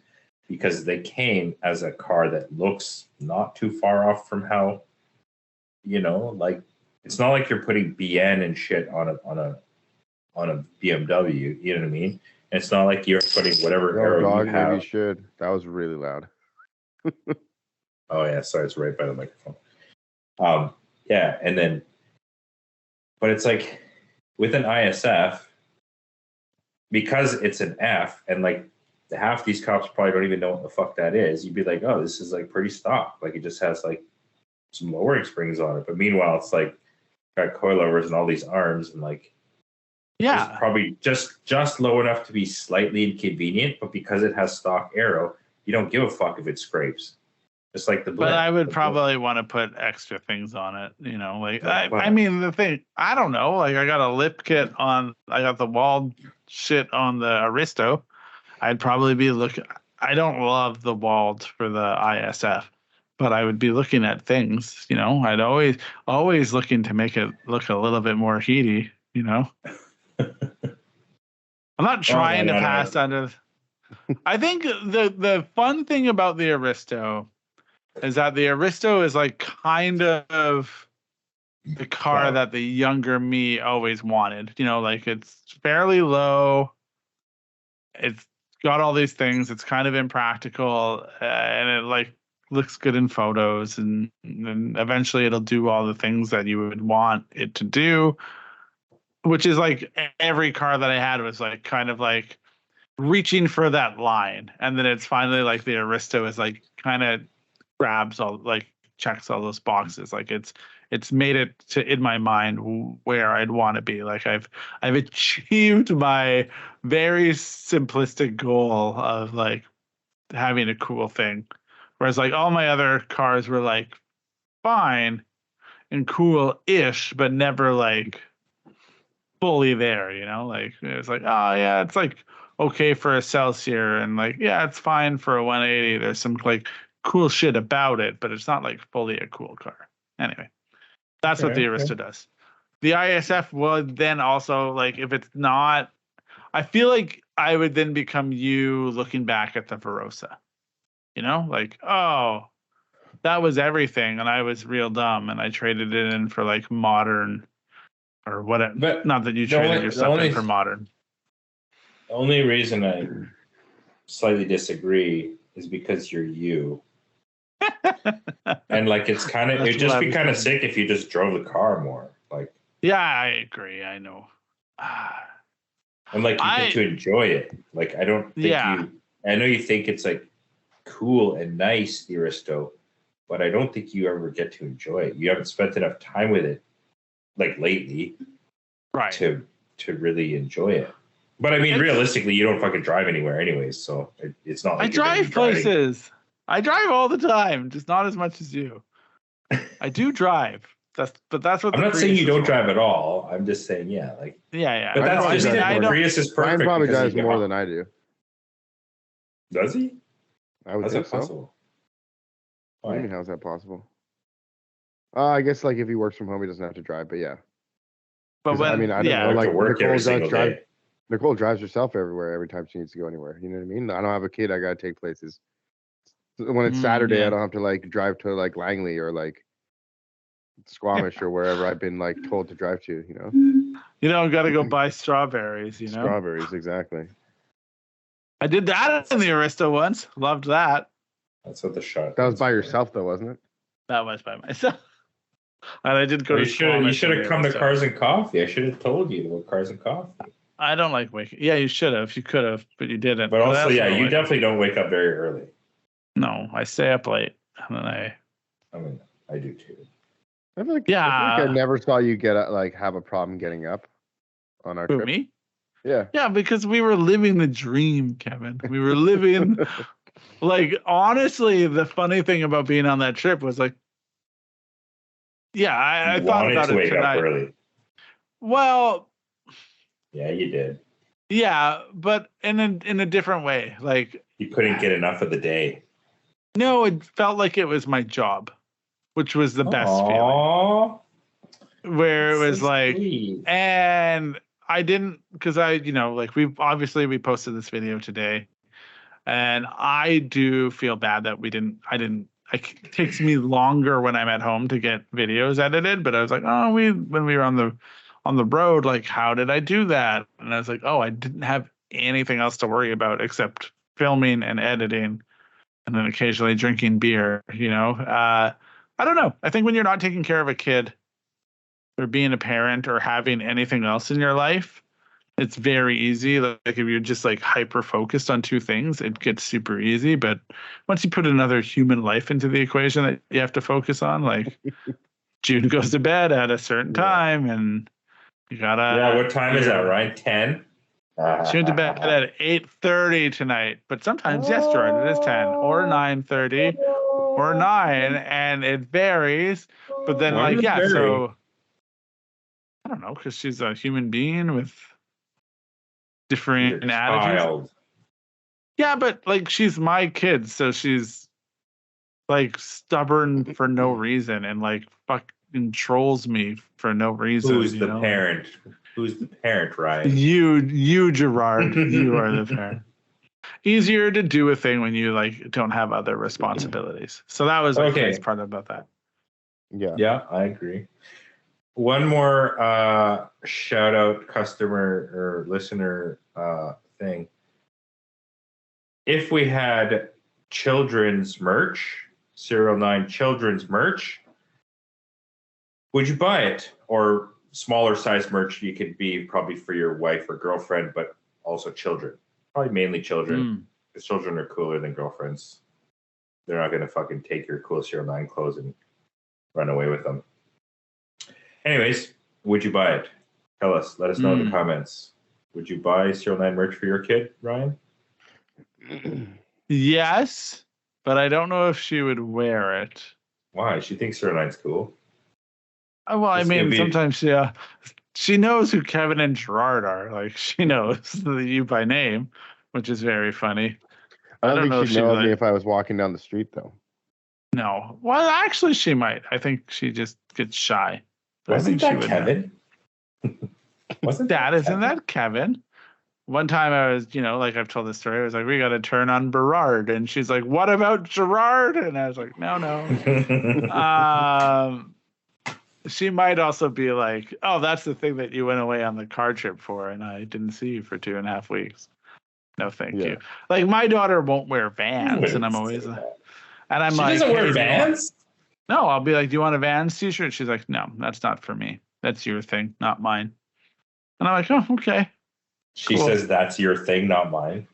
because they came as a car that looks not too far off from how, like it's not like you're putting BN and shit on a BMW. You know what I mean? And it's not like you're putting whatever Oh, arrow dog, you maybe you have. should. That was really loud. Oh yeah, sorry, it's right by the microphone. Yeah, and then, but it's like with an ISF, because it's an F, and like half these cops probably don't even know what the fuck that is. You'd be like, oh, this is like pretty stock. Like it just has like some lowering springs on it. But meanwhile, it's like got coilovers and all these arms, and like yeah. it's probably just low enough to be slightly inconvenient. But because it has stock aero, you don't give a fuck if it scrapes. Just like the blend. But I would probably want to put extra things on it, like Like what? I mean the thing, I don't know, like I got a lip kit on, I got the walled shit on the Aristo. I'd probably be I don't love the walled for the ISF, but I would be looking at things, I'd always looking to make it look a little bit more heaty, I'm not trying to pass under. I think the fun thing about the Aristo is that the Aristo is like kind of the car that the younger me always wanted. Like it's fairly low. It's got all these things. It's kind of impractical, and it like looks good in photos, and eventually it'll do all the things that you would want it to do. Which is like every car that I had was like kind of like reaching for that line, and then it's finally like the Aristo is like kind of grabs all, like checks all those boxes. Like it's made it to, in my mind, where I'd want to be. Like I've achieved my very simplistic goal of like having a cool thing, whereas like all my other cars were like fine and cool-ish, but never like fully there, like it's like, oh yeah, it's like okay for a Celsior, and like yeah, it's fine for a 180. There's some like cool shit about it, but it's not like fully a cool car. Anyway, that's what the Arista does. The ISF would then also, like, if it's not, I feel like I would then become you looking back at the Verosa, like, oh, that was everything, and I was real dumb, and I traded it in for like modern or whatever. But not that you traded your stuff in for modern. The only reason I slightly disagree is because you're you. And like it's kind of That's it'd just what be I'm kind of saying. sick if you just drove the car more. Like Yeah, I agree. I know. and like you get to enjoy it. Like I don't think Yeah. I know you think it's like cool and nice, the Aristo, but I don't think you ever get to enjoy it. You haven't spent enough time with it like lately Right. to really enjoy it. But I mean, realistically, you don't fucking drive anywhere anyways, so it's not like I you're gonna be drive driving. places. I drive all the time, just not as much as you. I do drive. That's what I'm the not saying you Prius is don't for. drive at all. I'm just saying, yeah, like. Yeah. But that's I just mean, it. I The don't- Prius is Ryan perfect. probably because drives you more can- than I do. Does he? I would How's think that so. possible? What do you mean, how's that possible? I guess like if he works from home, he doesn't have to drive. But yeah, But 'Cause, when I mean, I don't yeah, know. Have Like to work Nicole every does single drive. day. Nicole drives herself every time she needs to go anywhere. You know what I mean? I don't have a kid. I gotta take places. When it's Saturday, yeah. I don't have to like drive to like Langley or like Squamish or wherever I've been like told to drive to. You know, you don't got to go buy strawberries. You know, strawberries exactly. I did that in the Aristo once. Loved that. That's what the shot. That was by yourself though, wasn't it? That was by myself. And I did go to You Squamish should in have the come to Aristo. Cars and Coffee. I should have told you about Cars and Coffee. I don't like waking. Yeah, you should have. You could have, but you didn't. But also, I yeah, don't you like- definitely don't wake up very early. No, I stay up late, and then I mean, I do too. I feel like Yeah. I never saw you get like have a problem getting up on our Who, trip. me? Yeah. Yeah, because we were living the dream, Kevin. We were living. Like, honestly, the funny thing about being on that trip was like, yeah, I You thought wanted about to it wake tonight. up early. Well, Yeah, you did. yeah, but in a different way. Like, You couldn't get enough of the day. no, it felt like it was my job, which was the best feeling. Aww. Where it That's was so like, sweet. and I didn't, because I, like we posted this video today, and I do feel bad that it takes me longer when I'm at home to get videos edited, but I was like, oh, when we were on the road, like, how did I do that? And I was like, oh, I didn't have anything else to worry about except filming and editing, and then occasionally drinking beer. I don't know. I think when you're not taking care of a kid, or being a parent, or having anything else in your life, it's very easy. Like if you're just like hyper focused on two things, it gets super easy. But once you put another human life into the equation that you have to focus on, like June goes to bed at a certain time, and you gotta. Yeah, what time is that, Ryan? 10? She went to bed at 8:30 tonight, but sometimes yes, Gerard, it is 10 or 9:30 or 9, and it varies. But then, Why like, does it yeah, vary? so I don't know, because she's a human being with different You're a attitudes. child. Yeah, but like she's my kid, so she's like stubborn for no reason and like fucking trolls me for no reason. Who's the parent? Who's the parent, Ryan? You, Gerard. You are the parent. Easier to do a thing when you like don't have other responsibilities. So that was like the nice part about that. Yeah. Yeah, I agree. One more shout out customer or listener thing. If we had children's merch, SerialNine children's merch, would you buy it? Or smaller size merch you could be probably for your wife or girlfriend, but also children. Probably mainly children. Because children are cooler than girlfriends. They're not going to fucking take your cool SerialNine clothes and run away with them. Anyways, would you buy it? Tell us. Let us know in the comments. Would you buy SerialNine merch for your kid, Ryan? Yes, but I don't know if she would wear it. Why? She thinks SerialNine's cool. Well, I It's mean, gonna be- sometimes she knows who Kevin and Gerard are. Like she knows you by name, which is very funny. I don't know think if she'd she know would. me if I was walking down the street though. No. Well, actually, she might. I think she just gets shy. But I Wasn't think she that would Kevin? Wasn't That isn't Kevin? that Kevin? One time I was, like I've told this story, I was like, we got to turn on Gerard. And she's like, what about Gerard? And I was like, no. She might also be like, oh, that's the thing that you went away on the car trip for. And I didn't see you for 2.5 weeks. No, thank you. Like my daughter won't wear Vans. And I'm always like, And I'm She like, doesn't wear "Hey, Vans? no, I'll be like, do you want a Vans t-shirt? She's like, no, that's not for me. That's your thing, not mine. And I'm like, oh, okay. She Cool. says that's your thing, not mine.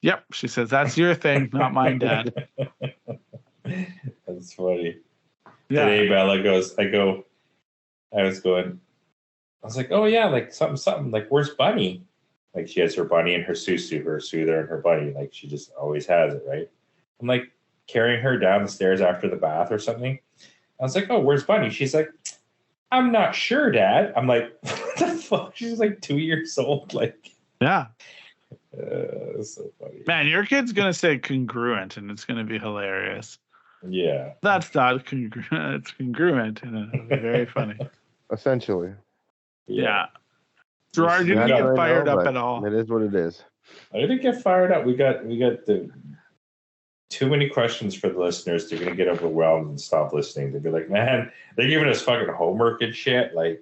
Yep. She says, that's your thing, not mine, Dad. That's funny. Yeah. Today, Bella goes, I was like, oh yeah, like something, like where's Bunny? Like she has her bunny and her susu, her soother and her bunny. Like she just always has it, right? I'm like carrying her down the stairs after the bath or something. I was like, oh, where's Bunny? She's like, I'm not sure, Dad. I'm like, what the fuck? She's like 2 years old. Like, Yeah. that's so funny. Man, your kid's going to say congruent, and it's going to be hilarious. Yeah. That's not congruent. It's congruent, and it'll be very funny. Essentially. Yeah. Gerard, you didn't That's get what I fired know, up but at all. It is what it is. I didn't get fired up. We got the too many questions for the listeners. They're gonna get overwhelmed and stop listening. They'll be like, man, they're giving us fucking homework and shit. Like,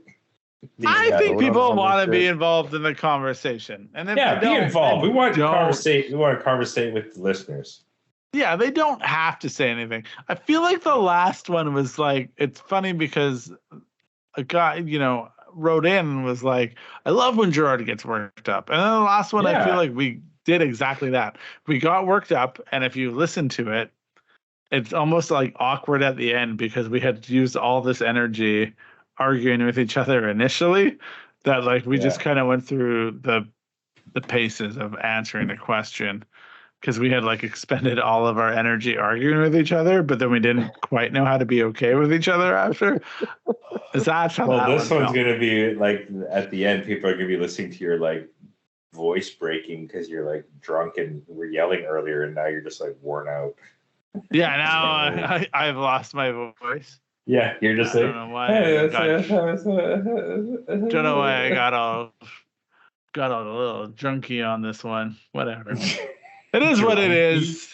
I think vote people on want to this be shit. involved in the conversation. And if yeah, they be don't, involved. We want to don't. conversate. We want to conversate with the listeners. Yeah, they don't have to say anything. I feel like the last one was like, it's funny because a guy, wrote in and was like, I love when Gerard gets worked up. And then the last one, I Yeah. feel like we did exactly that. We got worked up, and if you listen to it, it's almost like awkward at the end because we had used all this energy arguing with each other initially that like we just kind of went through the paces of answering a question because we had like expended all of our energy arguing with each other, but then we didn't quite know how to be okay with each other after. Is that how Well, that this one one's felt? gonna be like at the end, people are gonna be listening to your like voice breaking because you're like drunk and you were yelling earlier, and now you're just like worn out. Yeah, now I've lost my voice. Yeah, you're just I like. don't know why. Don't know why I got all a little drunky on this one. Whatever. It is what it is.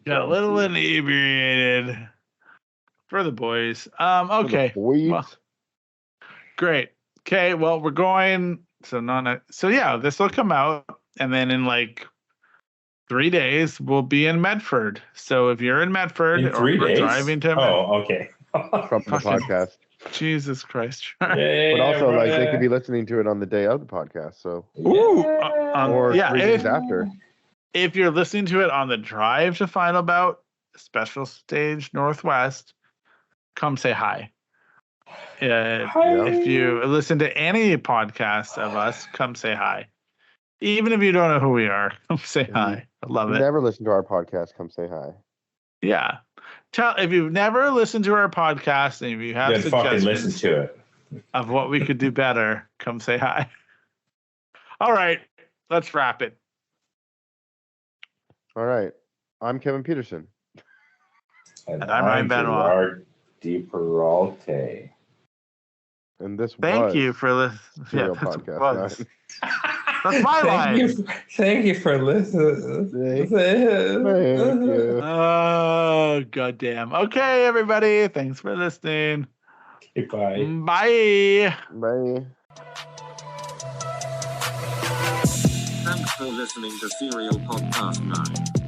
Got a little inebriated for the boys. Okay. Boys. Well, great. Okay. Well, we're going. So yeah, this will come out, and then in like 3 days we'll be in Medford. So if you're in Medford In 3 or days? driving to Oh, okay. From the Fucking- podcast. Jesus Christ. But also, like, they could be listening to it on the day of the podcast. So, Ooh, or yeah, 3 days after. If you're listening to it on the drive to Final Bout, Special Stage Northwest, come say hi. If you listen to any podcast of us, come say hi. Even if you don't know who we are, come say hi. I love it. Never listen to our podcast. Come say hi. Yeah. If you've never listened to our podcast and if you have Then fucking listen suggestions to it. of what we could do better, come say hi. All right, let's wrap it. All right. I'm Kevin Peterson. And I'm Ryan Benoit. Gerard DiPeralte. And this Thank was you for listening. Serial Yeah, that's Podcast what it was. 9. That's my line. Thank you for listening. Thank you. Oh, goddamn. Okay, everybody. Thanks for listening. Goodbye. Bye. Bye. Thanks for listening to Serial Podcast 9.